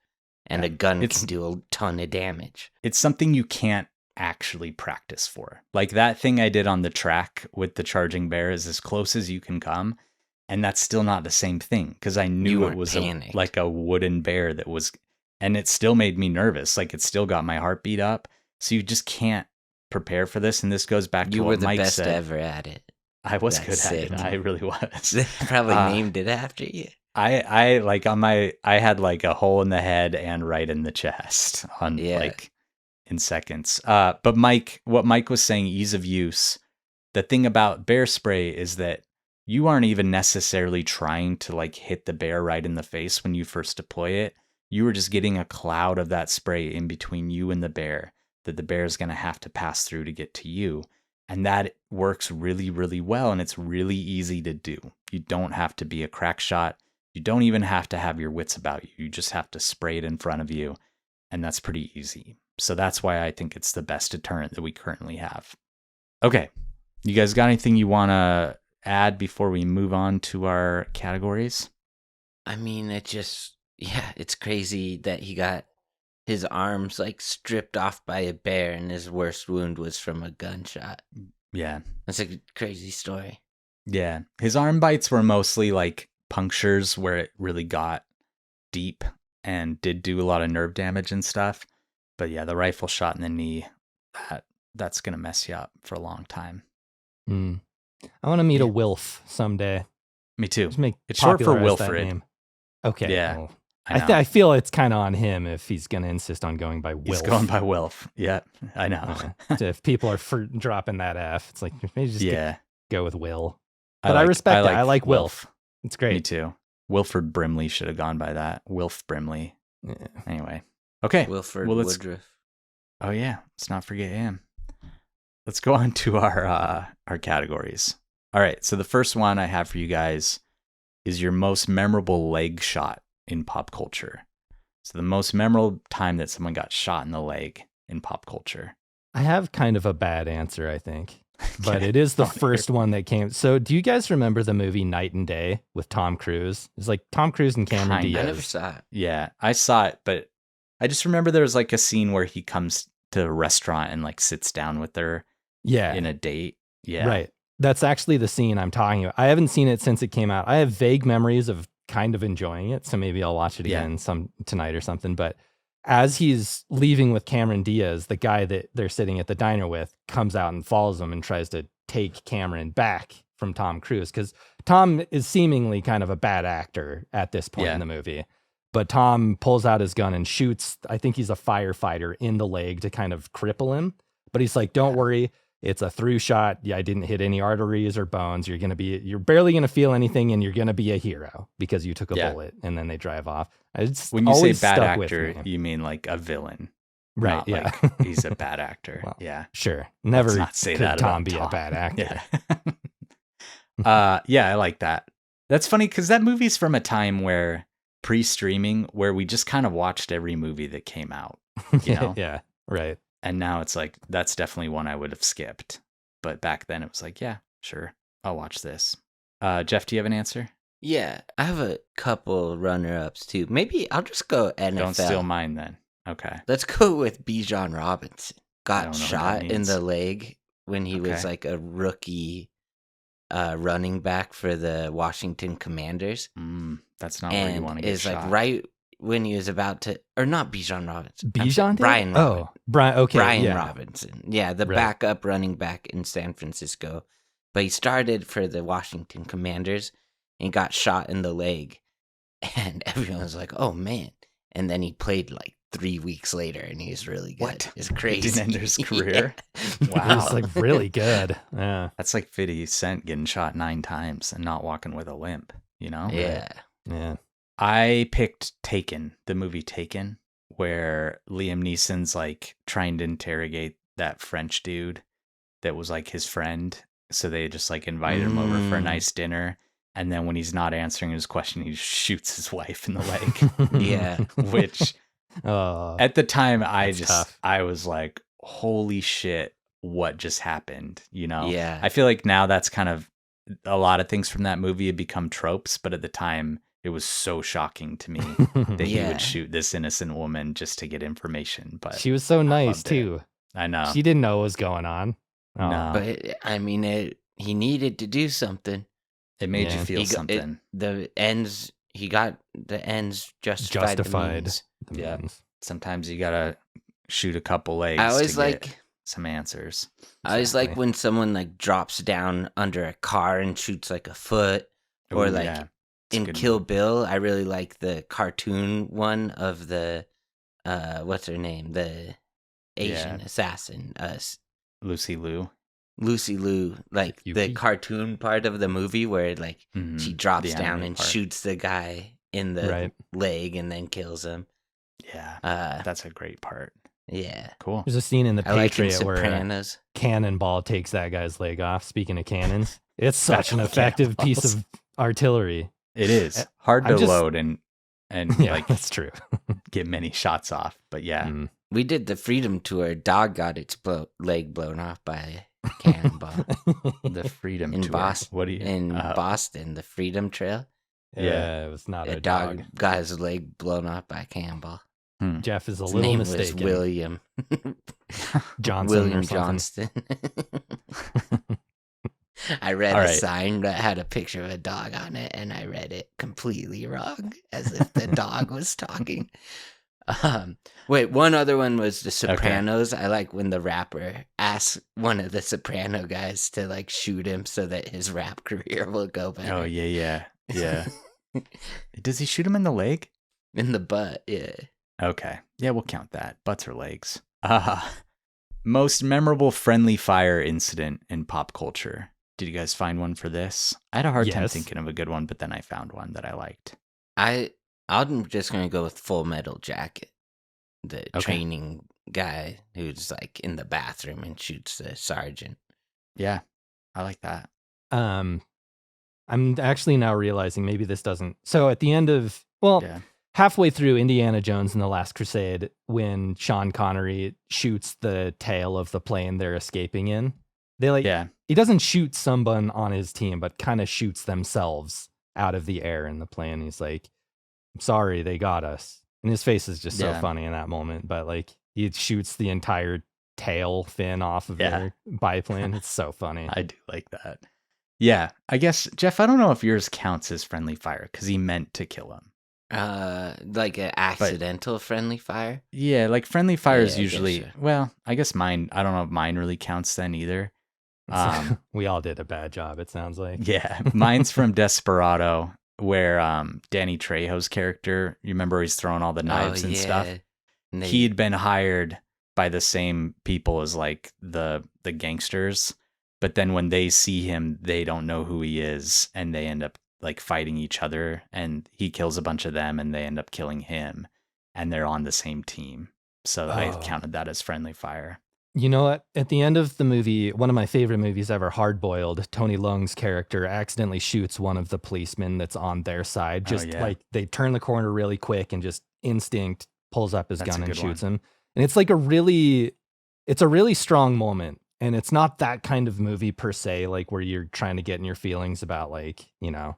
and a gun can do a ton of damage. It's something you can't actually practice for. Like that thing I did on the track with the charging bear is as close as you can come. And that's still not the same thing, because I knew it was like a wooden bear that was, and it still made me nervous. Like it still got my heartbeat up. So you just can't prepare for this. And this goes back to what Mike said. You were the best ever at it. I was good at it. I really was. They probably named it after you. I like on my, I had like a hole in the head and right in the chest on like in seconds. But Mike, what Mike was saying, ease of use. The thing about bear spray is that you aren't even necessarily trying to like hit the bear right in the face when you first deploy it. You were just getting a cloud of that spray in between you and the bear that the bear is going to have to pass through to get to you. And that works really, really well. And it's really easy to do. You don't have to be a crack shot. You don't even have to have your wits about you. You just have to spray it in front of you. And that's pretty easy. So that's why I think it's the best deterrent that we currently have. Okay. You guys got anything you want to add before we move on to our categories? I mean, it's crazy that he got his arms like stripped off by a bear and his worst wound was from a gunshot. Yeah. That's a crazy story. Yeah. His arm bites were mostly like punctures where it really got deep and did do a lot of nerve damage and stuff. But yeah, the rifle shot in the knee, that's going to mess you up for a long time. I want to meet a Wilf someday. Me too. It's short for Wilfred. Okay. Yeah. Well, I feel it's kind of on him if he's going to insist on going by Wilf. He's going by Wilf. Yeah, I know. If people are dropping that F, it's like maybe just go with Will. But I respect it. I like Wilf. It's great. Me too. Wilford Brimley should have gone by that. Wilf Brimley. Yeah. Anyway. Okay. Wilford Woodruff. Oh yeah. Let's not forget him. Let's go on to our categories. All right. So the first one I have for you guys is your most memorable leg shot in pop culture. So the most memorable time that someone got shot in the leg in pop culture. I have kind of a bad answer, I think, but it is the first one that came. So do you guys remember the movie Night and Day with Tom Cruise? It's like Tom Cruise and Cameron Diaz. I never saw it. Yeah, I saw it, but I just remember there was like a scene where he comes to a restaurant and like sits down with her in a date. Yeah. Right. That's actually the scene I'm talking about. I haven't seen it since it came out. I have vague memories of kind of enjoying it, so maybe I'll watch it again tonight or something. But as he's leaving with Cameron Diaz, the guy that they're sitting at the diner with comes out and follows him and tries to take Cameron back from Tom Cruise, because Tom is seemingly kind of a bad actor at this point in the movie. But Tom pulls out his gun and shoots, I think he's a firefighter, in the leg to kind of cripple him. But he's like, don't worry. It's a through shot. Yeah, I didn't hit any arteries or bones. You're barely going to feel anything, and you're going to be a hero because you took a bullet. And then they drive off. When you say bad actor, you mean like a villain. Right. Not yeah. like he's a bad actor. Well, yeah. Sure. Never not say could that Tom about be Tom. a bad actor. Yeah. Yeah, I like that. That's funny because that movie's from a time where pre-streaming, where we just kind of watched every movie that came out. You know? Yeah. Right. And now it's like, that's definitely one I would have skipped. But back then it was like, yeah, sure, I'll watch this. Jeff, do you have an answer? Yeah, I have a couple runner-ups too. Maybe I'll just go NFL. Don't steal mine then. Okay. Let's go with Bijan Robinson. I Got don't know what shot that in means. the leg when he was like a rookie running back for the Washington Commanders. That's not where you want to get shot. Like right when he was about to, or not Bijan Robinson. Bijan? Brian Robinson. Oh, Brian. Okay. Brian Robinson. Yeah, the backup running back in San Francisco. But he started for the Washington Commanders and got shot in the leg. And everyone was like, oh, man. And then he played like 3 weeks later and he's really good. What? It's crazy. He didn't end his career? Wow. He was like really good. Yeah. That's like 50 Cent getting shot 9 times and not walking with a limp, you know? Yeah. Yeah. I picked Taken, the movie Taken, where Liam Neeson's like trying to interrogate that French dude that was like his friend. So they just like invited him over for a nice dinner. And then when he's not answering his question, he shoots his wife in the leg. Yeah. Which at the time I was like, holy shit, what just happened? You know? Yeah. I feel like now that's kind of a lot of things from that movie have become tropes, but at the time it was so shocking to me that he would shoot this innocent woman just to get information. But she was so nice too. I know. She didn't know what was going on. No. But I mean, he needed to do something. It made you feel something. He got the ends justified. The means. Sometimes you gotta shoot a couple legs. I always to like get some answers. I always like when someone like drops down under a car and shoots like a foot, or in Kill Bill. I really like the cartoon one of the what's her name, the Asian assassin, Lucy Liu, like Yuki? the cartoon part of the movie where like she drops The down anime and part. shoots the guy in the leg and then kills him. Yeah, that's a great part. Yeah, cool. There's a scene in The Patriot where Sopranos. Cannonball takes that guy's leg off. Speaking of cannons, it's such an effective piece of artillery. It is hard to load and like that's true. get many shots off. But yeah, we did the Freedom Tour. Dog got its leg blown off by a cannonball. The Freedom in Tour. Boston. What do you Boston, the Freedom Trail. Yeah, it was not a dog. Got his leg blown off by a cannonball. Jeff is His little name mistaken. was William Johnson. William Johnston. I read a sign that had a picture of a dog on it, and I read it completely wrong, as if the dog was talking. Wait, one other one was The Sopranos. I like when the rapper asks one of the Soprano guys to like shoot him so that his rap career will go better. Oh yeah. Does he shoot him in the leg? In the butt, yeah. Okay. Yeah, we'll count that. Butts or legs. Most memorable friendly fire incident in pop culture. Did you guys find one for this? I had a hard time thinking of a good one, but then I found one that I liked. I'm just going to go with Full Metal Jacket. The training guy who's like in the bathroom and shoots the sergeant. Yeah, I like that. I'm actually now realizing maybe this doesn't. So at the end of, halfway through Indiana Jones and the Last Crusade, when Sean Connery shoots the tail of the plane they're escaping in, he doesn't shoot someone on his team, but kind of shoots themselves out of the air in the plane. He's like, I'm sorry, they got us. And his face is just so funny in that moment. But like, he shoots the entire tail fin off of their biplane. It's so funny. I do like that. Yeah, I guess, Jeff, I don't know if yours counts as friendly fire because he meant to kill him. Like an accidental friendly fire? Yeah, like friendly fire is usually, I guess mine, I don't know if mine really counts then either. We all did a bad job, it sounds like. Yeah, mine's from Desperado, where Danny Trejo's character, you remember he's throwing all the knives and stuff? And he had been hired by the same people as like the gangsters, but then when they see him, they don't know who he is, and they end up like fighting each other, and he kills a bunch of them, and they end up killing him, and they're on the same team. So I counted that as friendly fire. You know what? At the end of the movie, one of my favorite movies ever, Hard Boiled, Tony Leung's character accidentally shoots one of the policemen that's on their side. Just like they turn the corner really quick and just instinct pulls up his gun and shoots him. And it's like a really strong moment. And it's not that kind of movie per se, like where you're trying to get in your feelings about like, you know,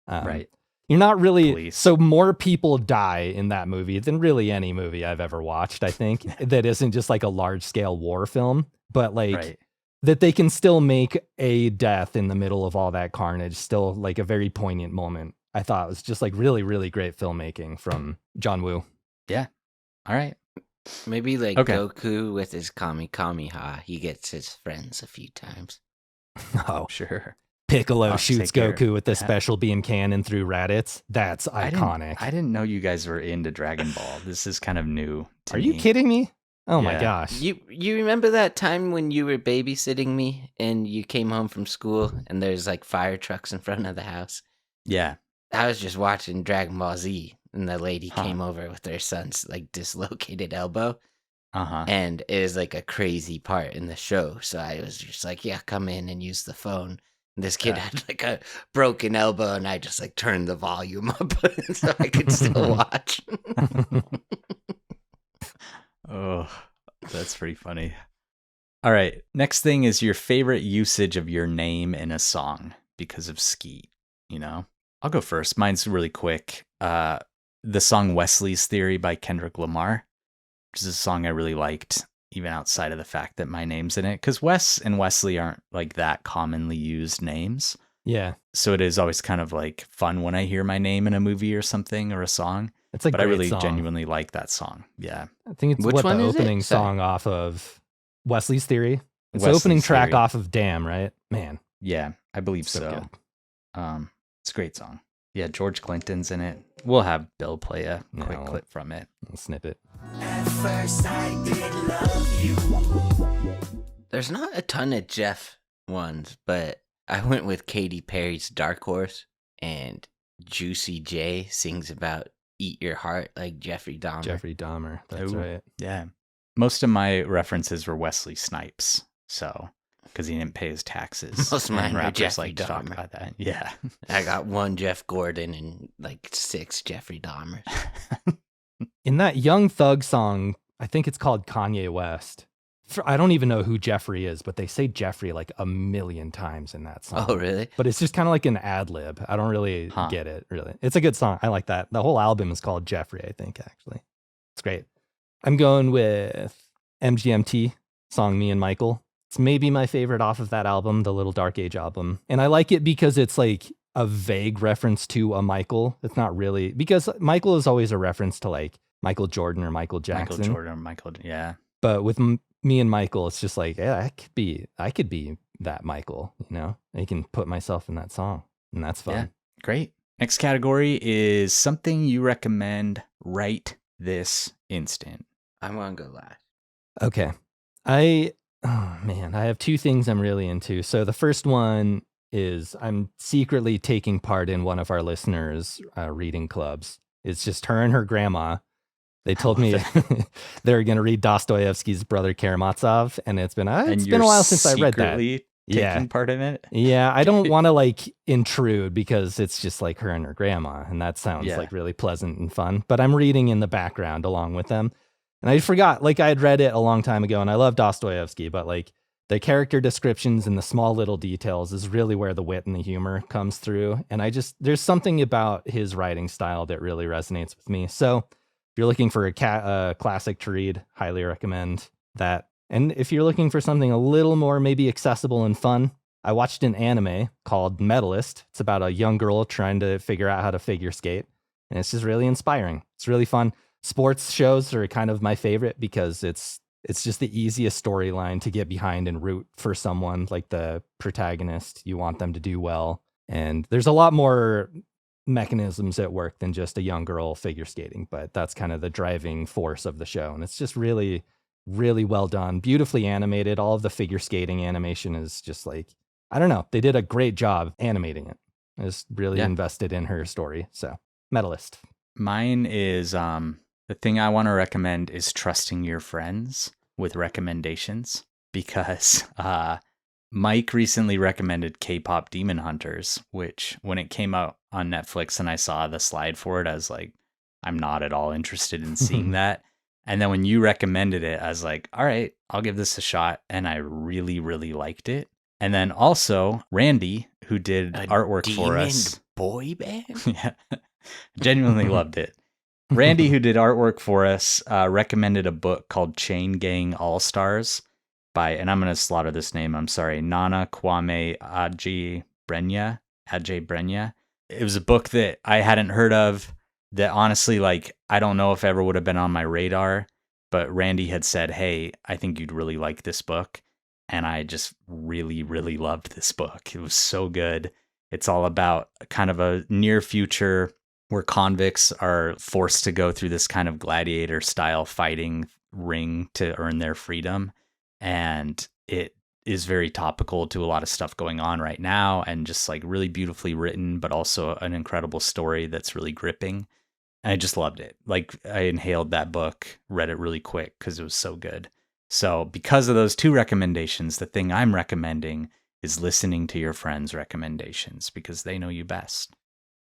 right. You're not really, police. So more people die in that movie than really any movie I've ever watched, I think, that isn't just like a large scale war film, but like that they can still make a death in the middle of all that carnage, still like a very poignant moment. I thought it was just like really, really great filmmaking from John Woo. Yeah. All right. Maybe like Goku with his Kamehameha, he gets his friends a few times. Oh, sure. Piccolo shoots Goku with the special beam cannon through Raditz. That's iconic. I didn't know you guys were into Dragon Ball. This is kind of new to me. Are you kidding me? Oh my gosh. You remember that time when you were babysitting me and you came home from school and there's like fire trucks in front of the house? Yeah. I was just watching Dragon Ball Z and the lady came over with her son's like dislocated elbow. And it was like a crazy part in the show. So I was just like, yeah, come in and use the phone. This kid had like a broken elbow, and I just like turned the volume up so I could still watch. Oh, that's pretty funny. All right. Next thing is your favorite usage of your name in a song because of Skeet. You know, I'll go first. Mine's really quick. The song Wesley's Theory by Kendrick Lamar, which is a song I really liked, even outside of the fact that my name's in it, because Wes and Wesley aren't like that commonly used names. Yeah. So it is always kind of like fun when I hear my name in a movie or something or a song. It's like, but I really genuinely like that song. Yeah. I think it's the opening song off of Wesley's Theory. It's the opening track off of Damn, right? Man. Yeah, I believe so. It's a great song. Yeah, George Clinton's in it. We'll have Bill play a quick clip from it. A snippet. At first I did love you. There's not a ton of Jeff ones, but I went with Katy Perry's Dark Horse, and Juicy J sings about eat your heart like Jeffrey Dahmer. Jeffrey Dahmer, that's right. Yeah. Most of my references were Wesley Snipes, so because he didn't pay his taxes. Most of mine were Jeffrey like to talk Dahmer. About that. Yeah. I got one Jeff Gordon and like 6 Jeffrey Dahmers. In that Young Thug song, I think it's called Kanye West. I don't even know who Jeffrey is, but they say Jeffrey like a million times in that song. Oh, really? But it's just kind of like an ad lib. I don't really get it, really. It's a good song. I like that. The whole album is called Jeffrey, I think, actually. It's great. I'm going with MGMT song Me and Michael. It's maybe my favorite off of that album, the Little Dark Age album. And I like it because it's like a vague reference to a Michael. It's not really, because Michael is always a reference to like Michael Jordan or Michael Jackson. Michael Jordan or Michael, yeah. But with Me and Michael, it's just like, yeah, I could be that Michael, you know? I can put myself in that song, and that's fun. Yeah, great. Next category is something you recommend right this instant. I'm going to go last. Okay. I have 2 things I'm really into. So the first one is I'm secretly taking part in one of our listeners' reading clubs. It's just her and her grandma. They told me they're going to read Dostoevsky's Brother Karamazov, and it's been a while since I read that. Taking part in it? Yeah, I don't want to like intrude because it's just like her and her grandma, and that sounds like really pleasant and fun. But I'm reading in the background along with them. And I forgot, like I had read it a long time ago, and I love Dostoevsky, but like the character descriptions and the small little details is really where the wit and the humor comes through. And there's something about his writing style that really resonates with me. So if you're looking for a classic to read, highly recommend that. And if you're looking for something a little more maybe accessible and fun, I watched an anime called Medalist. It's about a young girl trying to figure out how to figure skate. And it's just really inspiring. It's really fun. Sports shows are kind of my favorite because it's just the easiest storyline to get behind and root for someone like the protagonist. You want them to do well. And there's a lot more mechanisms at work than just a young girl figure skating, but that's kind of the driving force of the show. And it's just really, really well done, beautifully animated. All of the figure skating animation is just like, I don't know. They did a great job animating it. I was really invested in her story. So Medalist. Mine is The thing I want to recommend is trusting your friends with recommendations, because Mike recently recommended K-pop Demon Hunters, which when it came out on Netflix and I saw the slide for it, I was like, I'm not at all interested in seeing that. And then when you recommended it, I was like, all right, I'll give this a shot. And I really, really liked it. And then also Randy, who did artwork for us. Boy band? Yeah, genuinely loved it. Randy, who did artwork for us, recommended a book called Chain Gang All-Stars by, and I'm going to slaughter this name, I'm sorry, Nana Kwame Adjei Brenya. It was a book that I hadn't heard of, that honestly, like, I don't know if ever would have been on my radar, but Randy had said, hey, I think you'd really like this book. And I just really, really loved this book. It was so good. It's all about kind of a near future where convicts are forced to go through this kind of gladiator style fighting ring to earn their freedom. And it is very topical to a lot of stuff going on right now, and just like really beautifully written, but also an incredible story that's really gripping. And I just loved it. Like, I inhaled that book, read it really quick because it was so good. So because of those two recommendations, the thing I'm recommending is listening to your friends' recommendations, because they know you best.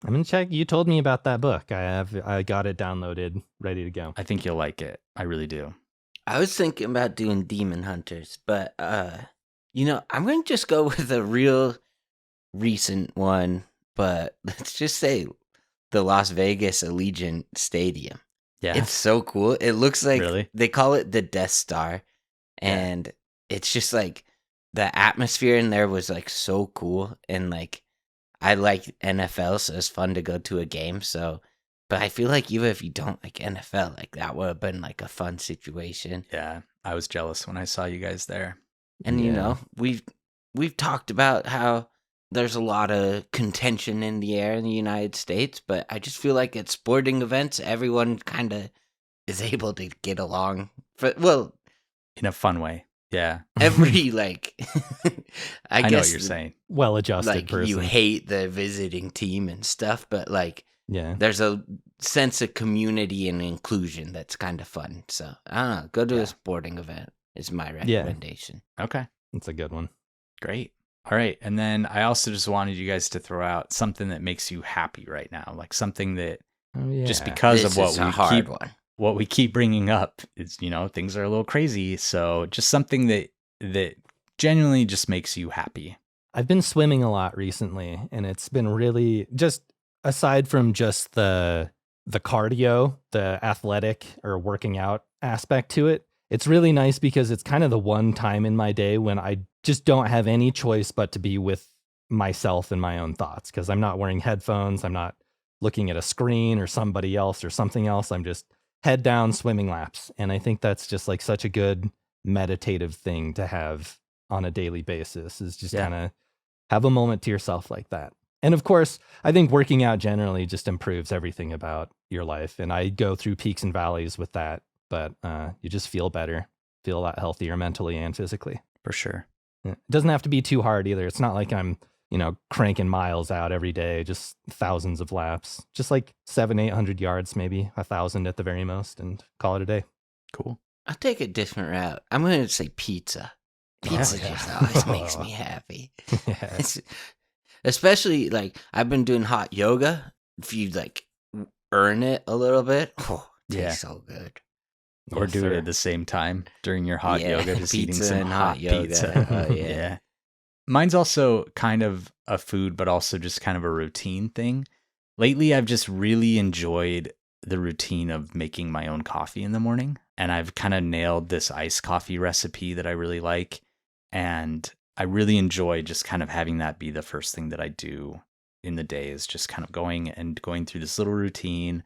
I'm going to check. You told me about that book. I got it downloaded, ready to go. I think you'll like it. I really do. I was thinking about doing Demon Hunters, but, I'm going to just go with a real recent one, but let's just say the Las Vegas Allegiant Stadium. Yeah. It's so cool. It looks like Really? They call it the Death Star, and it's just like the atmosphere in there was like so cool, and like I like NFL, so it's fun to go to a game. So, but I feel like even if you don't like NFL, like that would have been like a fun situation. Yeah, I was jealous when I saw you guys there. And we've talked about how there's a lot of contention in the air in the United States, but I just feel like at sporting events, everyone kind of is able to get along. In a fun way. Yeah. Every like, I guess know what you're saying. Well-adjusted like person. you hate the visiting team and stuff, but like, yeah, there's a sense of community and inclusion that's kind of fun. So I don't know. Go to a sporting event is my recommendation. Okay. That's a good one. Great. All right. And then I also just wanted you guys to throw out something that makes you happy right now. Like something that just because This of is a hard one. What we keep bringing up is, things are a little crazy. So just something that genuinely just makes you happy. I've been swimming a lot recently, and it's been really just aside from just the cardio, the athletic or working out aspect to it. It's really nice because it's kind of the one time in my day when I just don't have any choice but to be with myself and my own thoughts, because I'm not wearing headphones. I'm not looking at a screen or somebody else or something else. I'm just head down swimming laps. And I think that's just like such a good meditative thing to have on a daily basis, is just kind of have a moment to yourself like that. And of course, I think working out generally just improves everything about your life. And I go through peaks and valleys with that, but you just feel better, feel a lot healthier mentally and physically. For sure. It doesn't have to be too hard either. It's not like I'm, cranking miles out every day, just thousands of laps, just like 700-800 yards, maybe 1,000 at the very most, and call it a day. Cool. I'll take a different route. I'm going to say pizza. Pizza just always makes me happy. Yes. Especially like I've been doing hot yoga. If you like earn it a little bit, it tastes so good. Or do it at the same time during your hot yoga, just eating some hot pizza. Oh, yeah. Mine's also kind of a food, but also just kind of a routine thing. Lately, I've just really enjoyed the routine of making my own coffee in the morning. And I've kind of nailed this iced coffee recipe that I really like. And I really enjoy just kind of having that be the first thing that I do in the day, is just kind of going through this little routine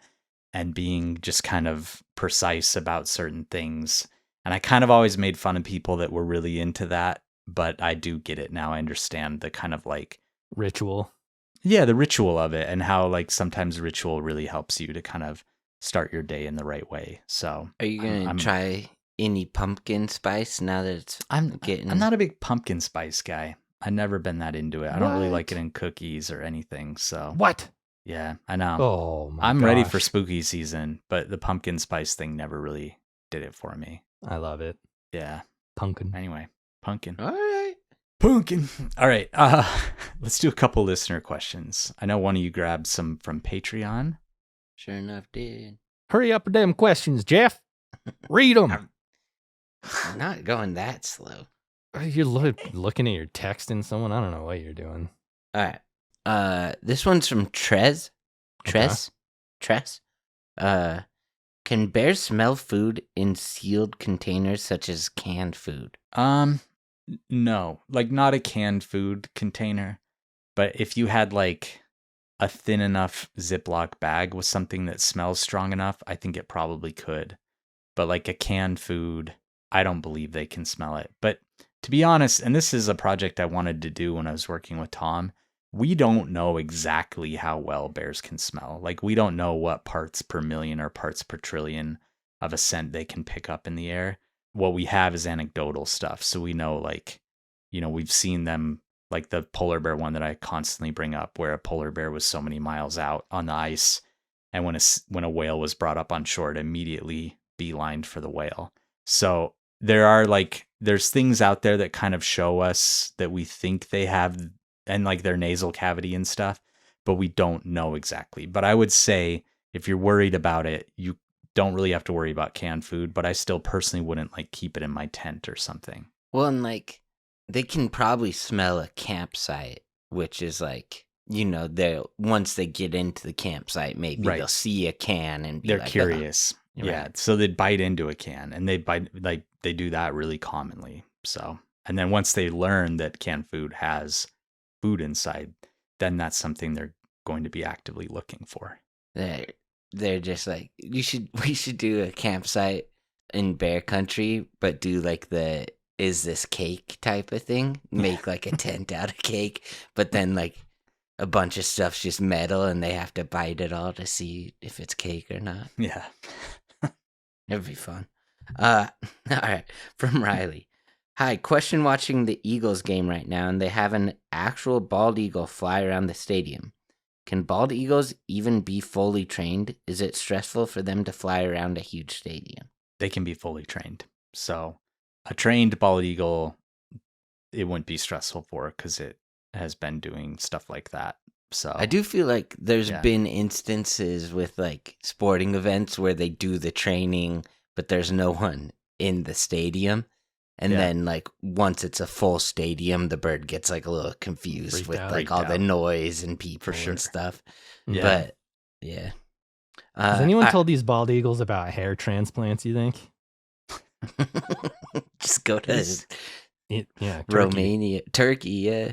and being just kind of precise about certain things. And I kind of always made fun of people that were really into that, but I do get it now. I understand the kind of like ritual. Yeah, the ritual of it, and how like sometimes ritual really helps you to kind of start your day in the right way. So are you going to try any pumpkin spice now that it's I'm not a big pumpkin spice guy. I've never been that into it. I don't really like it in cookies or anything. So what? Yeah, I know. Oh my I'm gosh. ready for spooky season, but the pumpkin spice thing never really did it for me. I love it. Yeah. Pumpkin. Anyway, pumpkin. All right. Pumpkin. All right. Let's do a couple listener questions. I know one of you grabbed some from Patreon. Sure enough, did. Hurry up with them questions, Jeff. Read them. I'm not going that slow. You're looking at your text and someone. I don't know what you're doing. All right. This one's from Trez. Trez? Trez? Can bears smell food in sealed containers such as canned food? No. Like, not a canned food container. But if you had, like, a thin enough Ziploc bag with something that smells strong enough, I think it probably could. But, like, a canned food, I don't believe they can smell it. But to be honest, and this is a project I wanted to do when I was working with Tom, we don't know exactly how well bears can smell. Like, we don't know what parts per million or parts per trillion of a scent they can pick up in the air. What we have is anecdotal stuff. So we know, like, you know, we've seen them, like the polar bear one that I constantly bring up, where a polar bear was so many miles out on the ice, and when a whale was brought up on shore, it immediately beelined for the whale. So there's things out there that kind of show us that we think they have, and like their nasal cavity and stuff, but we don't know exactly. But I would say if you're worried about it, you don't really have to worry about canned food, but I still personally wouldn't like keep it in my tent or something. Well, and like they can probably smell a campsite, which is like, you know, once they get into the campsite, maybe they'll see a can and they're like, curious. Oh. Yeah. Right. So they'd bite into a can, and they do that really commonly. So, and then once they learn that canned food has food inside, then that's something they're going to be actively looking for. They're just like, we should do a campsite in bear country, but do like the is this cake type of thing. Make like a tent out of cake, but then like a bunch of stuff's just metal and they have to bite it all to see if it's cake or not. Yeah. It'd be fun. All right. From Riley. Hi, question watching the Eagles game right now, and they have an actual bald eagle fly around the stadium. Can bald eagles even be fully trained? Is it stressful for them to fly around a huge stadium? They can be fully trained. So a trained bald eagle, it wouldn't be stressful for, because it has been doing stuff like that. So I do feel like there's been instances with like sporting events where they do the training, but there's no one in the stadium. And then, like, once it's a full stadium, the bird gets, like, a little confused with, like, all the noise and people and stuff. Yeah. But, yeah. Has anyone told these bald eagles about hair transplants, you think? Just go to Turkey. Romania. Turkey, yeah.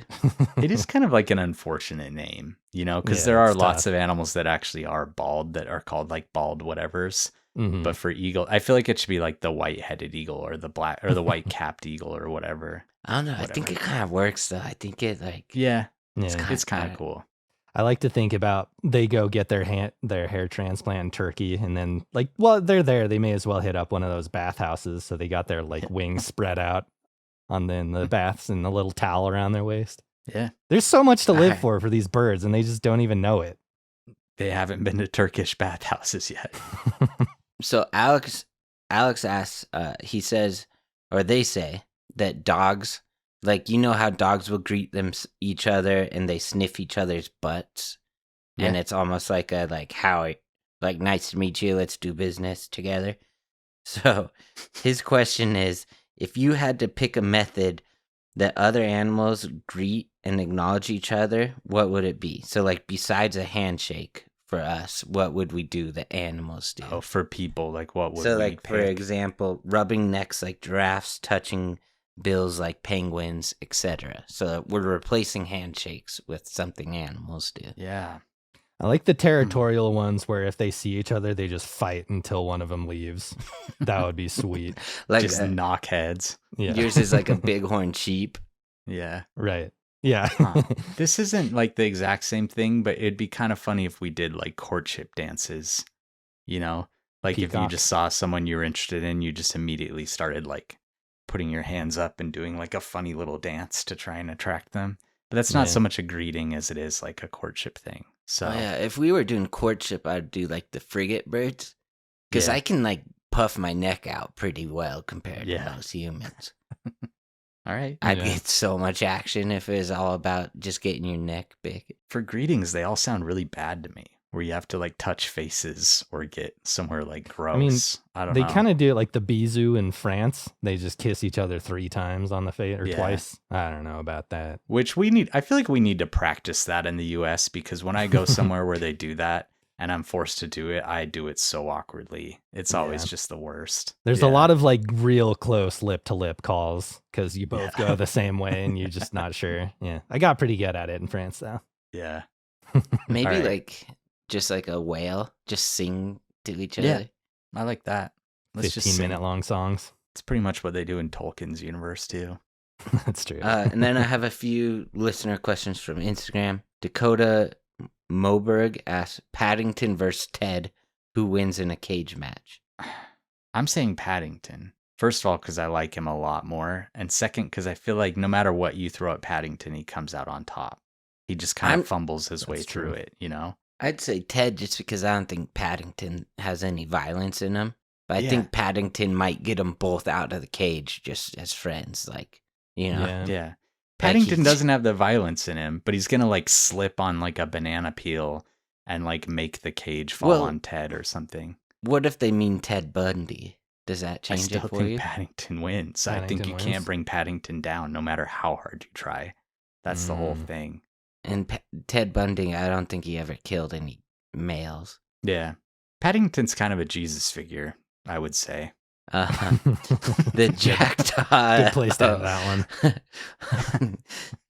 It is kind of like an unfortunate name, you know, because there are lots of animals that actually are bald that are called, like, bald whatevers. Mm-hmm. But for eagle, I feel like it should be like the white-headed eagle or the black or the white-capped eagle or whatever. I don't know. Whatever. I think it kind of works though. I think it like it's kind of cool. I like to think about they go get their hair transplant in Turkey, and then like they're there, they may as well hit up one of those bathhouses, so they got their like wings spread out on the baths and a little towel around their waist. Yeah, there's so much to live for these birds, and they just don't even know it. They haven't been to Turkish bathhouses yet. So Alex asks, he says, or they say that dogs, like, you know how dogs will greet each other and they sniff each other's butts, and it's almost like a like nice to meet you, let's do business together. So his question is, if you had to pick a method that other animals greet and acknowledge each other, what would it be? So like besides a handshake. For us, what would we do that animals do? Oh, for people, like what would we So, like, pick? for example, rubbing necks like giraffes, touching bills like penguins, etc. So we're replacing handshakes with something animals do. Yeah. I like the territorial ones where if they see each other, they just fight until one of them leaves. That would be sweet. Like just knock heads. Yeah. Yours is like a bighorn sheep. Yeah. Right. Yeah. This isn't like the exact same thing, but it'd be kind of funny if we did like courtship dances, you know, like if you just saw someone you were interested in, you just immediately started like putting your hands up and doing like a funny little dance to try and attract them. But that's not so much a greeting as it is like a courtship thing. So if we were doing courtship, I'd do like the frigate birds because I can like puff my neck out pretty well compared to most humans. All right. I'd get so much action if it was all about just getting your neck big. For greetings, they all sound really bad to me, where you have to like touch faces or get somewhere like gross. I don't know. They kind of do it like the bisous in France. They just kiss each other 3 times on the face or twice. I don't know about that. Which I feel like we need to practice that in the US because when I go somewhere where they do that and I'm forced to do it, I do it so awkwardly. It's always just the worst. There's a lot of like real close lip to lip calls because you both go the same way and you're just not sure. Yeah. I got pretty good at it in France though. Yeah. Maybe like just like a whale, just sing to each other. Yeah. I like that. Let's 15-minute long songs. It's pretty much what they do in Tolkien's universe too. That's true. And then I have a few listener questions from Instagram. Dakota Moberg asks, Paddington versus Ted, who wins in a cage match? I'm saying Paddington. First of all, because I like him a lot more. And second, because I feel like no matter what you throw at Paddington, he comes out on top. He just kind of fumbles his way through it, you know? I'd say Ted just because I don't think Paddington has any violence in him. But I think Paddington might get them both out of the cage just as friends, like, you know? Yeah. Paddington doesn't have the violence in him, but he's going to like slip on like a banana peel and like make the cage fall on Ted or something. What if they mean Ted Bundy? Does that change it for you? I still think Paddington wins. I think you can't bring Paddington down no matter how hard you try. That's the whole thing. And Ted Bundy, I don't think he ever killed any males. Yeah. Paddington's kind of a Jesus figure, I would say. The jackdaw. Good place to have that one.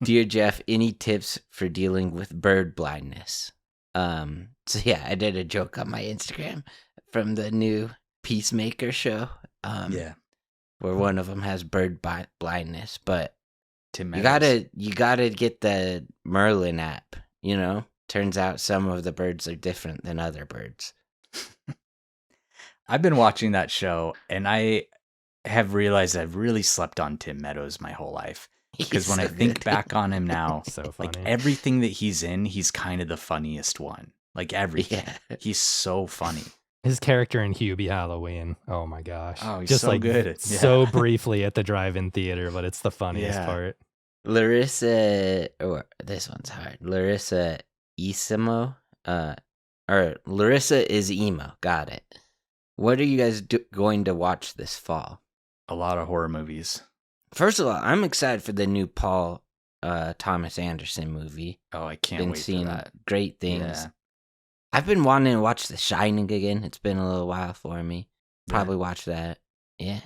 Dear Jeff, any tips for dealing with bird blindness? So yeah, I did a joke on my Instagram from the new Peacemaker show. Where one of them has bird blindness, but you gotta get the Merlin app. You know, turns out some of the birds are different than other birds. I've been watching that show, and I have realized I've really slept on Tim Meadows my whole life. Because when I think back on him now, like everything that he's in, he's kind of the funniest one. Like everything. Yeah. He's so funny. His character in Hubie Halloween. Oh my gosh. Oh, he's just so like good. So briefly at the drive-in theater, but it's the funniest part. Larissa, this one's hard. Larissa Isimo, or Larissa is emo. Got it. What are you guys going to watch this fall? A lot of horror movies. First of all, I'm excited for the new Paul Thomas Anderson movie. Oh, I can't wait for that. Great things. Yeah. I've been wanting to watch The Shining again. It's been a little while for me. Probably watch that. Yeah.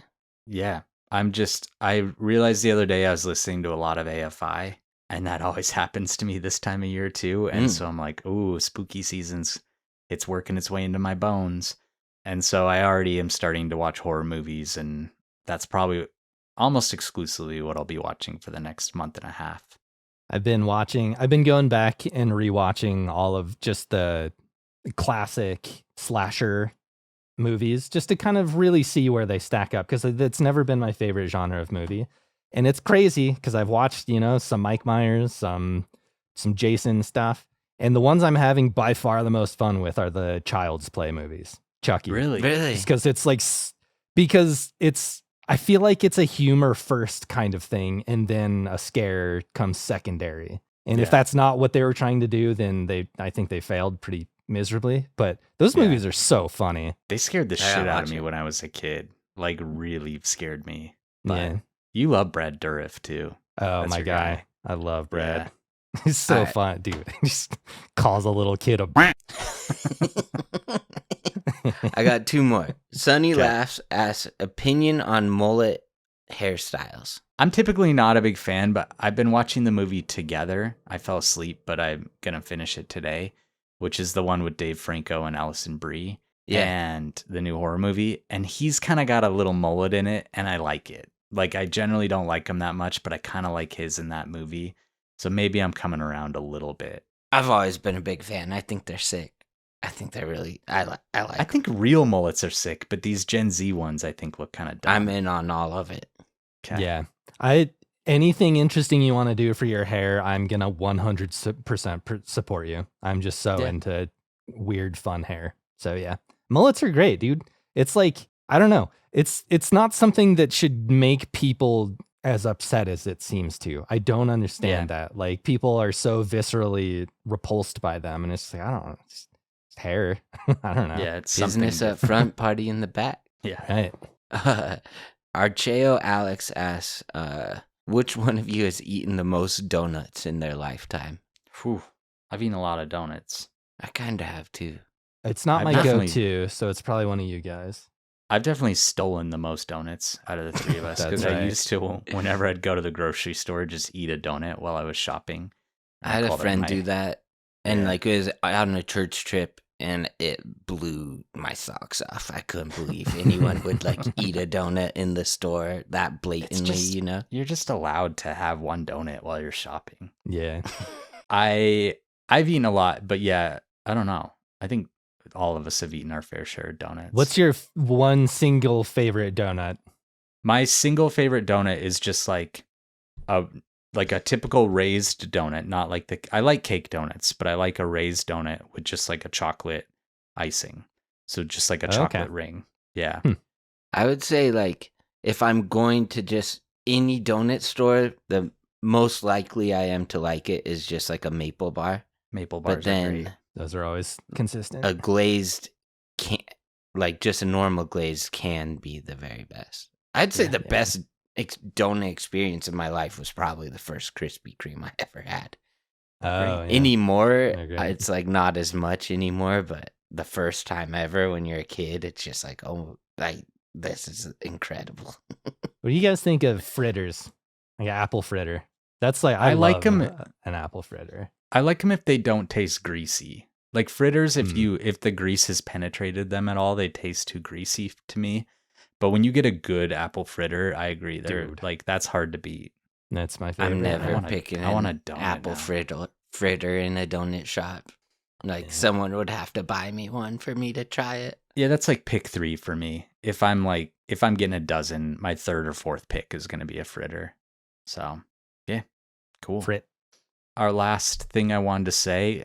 Yeah. I realized the other day I was listening to a lot of AFI, and that always happens to me this time of year too. And so I'm like, ooh, spooky season's, it's working its way into my bones. And so I already am starting to watch horror movies, and that's probably almost exclusively what I'll be watching for the next month and a half. I've been going back and rewatching all of just the classic slasher movies just to kind of really see where they stack up, because it's never been my favorite genre of movie. And it's crazy because I've watched, some Mike Myers, some Jason stuff. And the ones I'm having by far the most fun with are the Child's Play movies. Chucky. Really? Because I feel like it's a humor first kind of thing, and then a scare comes secondary. And if that's not what they were trying to do, then I think they failed pretty miserably. But those movies are so funny. They scared the shit out of me when I was a kid. Like, really scared me. But you love Brad Dourif too. Oh, that's my guy. I love Brad. Yeah. He's so fun, dude. He just calls a little kid a. I got 2 more. Sunny Laughs asks opinion on mullet hairstyles. I'm typically not a big fan, but I've been watching the movie Together. I fell asleep, but I'm going to finish it today, which is the one with Dave Franco and Alison Brie. Yeah. And the new horror movie. And he's kind of got a little mullet in it, and I like it. Like, I generally don't like him that much, but I kind of like his in that movie. So maybe I'm coming around a little bit. I've always been a big fan. I think they're sick. I think they're really, I like I think real mullets are sick, but these Gen Z ones I think look kind of dumb. I'm in on all of it. Okay. Yeah. anything interesting you want to do for your hair, I'm going to 100% support you. I'm just so into weird, fun hair. So yeah, mullets are great, dude. It's like, I don't know. It's not something that should make people as upset as it seems to. I don't understand that. Like, people are so viscerally repulsed by them, and it's like, I don't know. It's hair. I don't know. Yeah, it's business up front, party in the back. Yeah. Right. Archeo Alex asks, which one of you has eaten the most donuts in their lifetime? Whew. I've eaten a lot of donuts. I kind of have too. It's not my go-to, so it's probably one of you guys. I've definitely stolen the most donuts out of the three of us, because I used to, whenever I'd go to the grocery store, just eat a donut while I was shopping. I had a friend do that, and like, it was out on a church trip, and it blew my socks off. I couldn't believe anyone would like eat a donut in the store that blatantly, you know? You're just allowed to have one donut while you're shopping. Yeah. I've eaten a lot, but yeah, I don't know. I think all of us have eaten our fair share of donuts. What's your one single favorite donut? My single favorite donut is just like a typical raised donut, not like I like cake donuts, but I like a raised donut with just like a chocolate icing. So just like a chocolate ring. Yeah. I would say, like, if I'm going to just any donut store, the most likely I am to like it is just like a maple bar. Maple bars, but then are great. Those are always consistent. A glazed like just a normal glazed can be the very best. I'd say the best donut experience of my life was probably the first Krispy Kreme I ever had. Oh, yeah. Anymore, it's like not as much anymore, but the first time ever when you're a kid, it's just like, oh, like, this is incredible. What do you guys think of fritters? Like an apple fritter. That's like, I like them. An apple fritter. I like them if they don't taste greasy. Like fritters, if the grease has penetrated them at all, they taste too greasy to me. But when you get a good apple fritter, I agree. They're like, that's hard to beat. That's my favorite. I'm never picking an apple fritter in a donut shop. Like, someone would have to buy me one for me to try it. Yeah, that's like pick 3 for me. If I'm getting a dozen, my third or fourth pick is going to be a fritter. So, yeah, cool. Frit. Our last thing I wanted to say,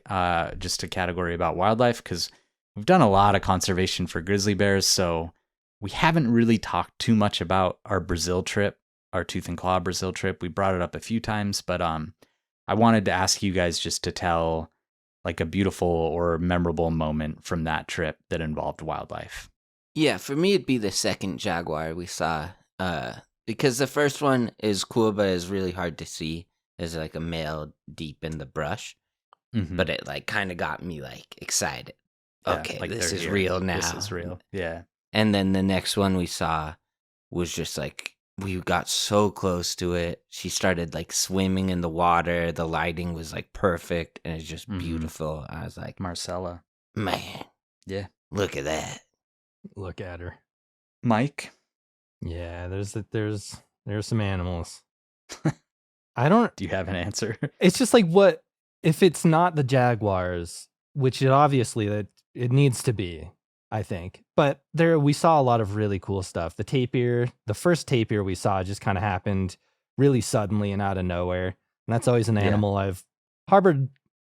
just a category about wildlife, because we've done a lot of conservation for grizzly bears, so we haven't really talked too much about our Brazil trip, our Tooth and Claw Brazil trip. We brought it up a few times, but I wanted to ask you guys just to tell like a beautiful or memorable moment from that trip that involved wildlife. Yeah, for me it'd be the second jaguar we saw, because the first one is cool, but it's really hard to see. There's like a male deep in the brush, but it like kind of got me like excited. Yeah, okay, like this is real now. This is real. Yeah. And then the next one we saw was just like, we got so close to it. She started like swimming in the water. The lighting was like perfect, and it's just beautiful. I was like, Marcella, man, yeah, look at that. Look at her. Mike. Yeah, there's some animals. Do you have an answer? It's just like, what if it's not the jaguars, which it obviously that it needs to be, I think. But we saw a lot of really cool stuff. The tapir, the first tapir we saw just kind of happened really suddenly and out of nowhere. And that's always an animal I've harbored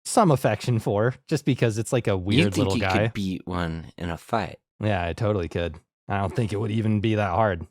some affection for, just because it's like a weird little guy. You could beat one in a fight. Yeah, I totally could. I don't think it would even be that hard,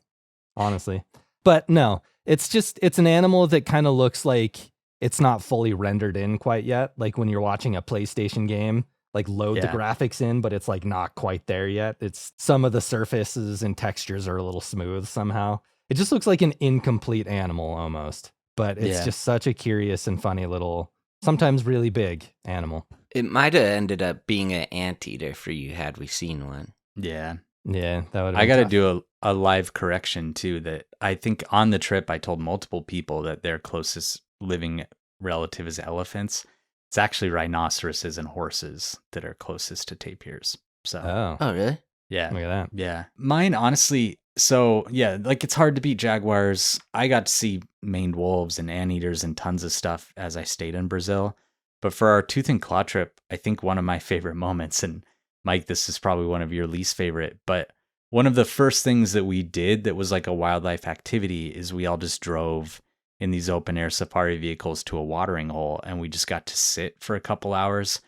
honestly. But no, it's an animal that kind of looks like it's not fully rendered in quite yet. Like when you're watching a PlayStation game, like load the graphics in, but it's like not quite there yet. It's some of the surfaces and textures are a little smooth somehow. It just looks like an incomplete animal almost, but it's just such a curious and funny little, sometimes really big animal. It might have ended up being an anteater for you had we seen one. Yeah. Yeah, that would. I got to do a live correction too. That I think on the trip I told multiple people that their closest living relative is elephants. It's actually rhinoceroses and horses that are closest to tapirs. So. Oh, really? Yeah. Look at that. Yeah. Mine, honestly. So yeah, like it's hard to beat jaguars. I got to see maned wolves and anteaters and tons of stuff as I stayed in Brazil. But for our Tooth and Claw trip, I think one of my favorite moments, and Mike, this is probably one of your least favorite, but one of the first things that we did that was like a wildlife activity is we all just drove in these open air safari vehicles to a watering hole, and we just got to sit for a couple hours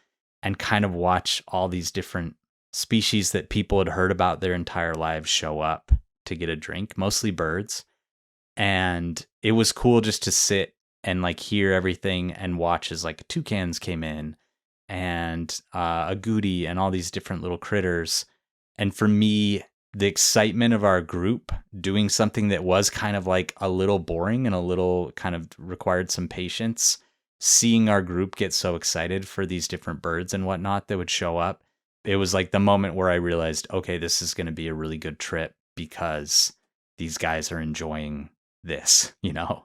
and kind of watch all these different species that people had heard about their entire lives show up to get a drink, mostly birds. And it was cool just to sit and like hear everything and watch as like toucans came in and a goody and all these different little critters. And for me, the excitement of our group doing something that was kind of like a little boring and a little kind of required some patience, seeing our group get so excited for these different birds and whatnot that would show up, it was like the moment where I realized, okay, this is going to be a really good trip because these guys are enjoying this, you know?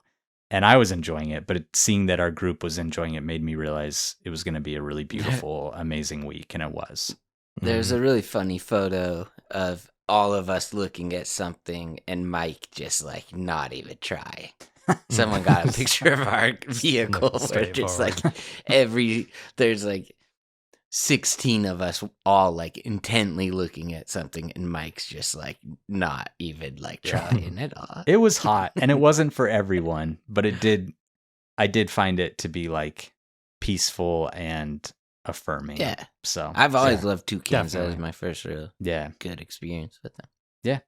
And I was enjoying it, but seeing that our group was enjoying it made me realize it was going to be a really beautiful, amazing week, and it was. There's a really funny photo of all of us looking at something and Mike just like not even try. Someone got a picture of our vehicle where just like there's like 16 of us all like intently looking at something and Mike's just like not even like trying at all. It was hot and it wasn't for everyone, but I did find it to be like peaceful and affirming. Yeah. So I've always loved toucans. That was my first real good experience with them. Yeah.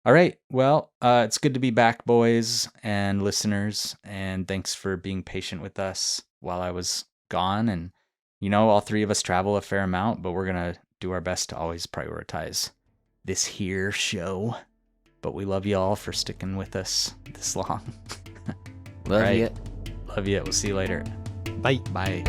All right. Well, it's good to be back, boys and listeners, and thanks for being patient with us while I was gone. And you know, all three of us travel a fair amount, but we're going to do our best to always prioritize this here show. But we love you all for sticking with us this long. Love you. Love you. We'll see you later. Bye. Bye.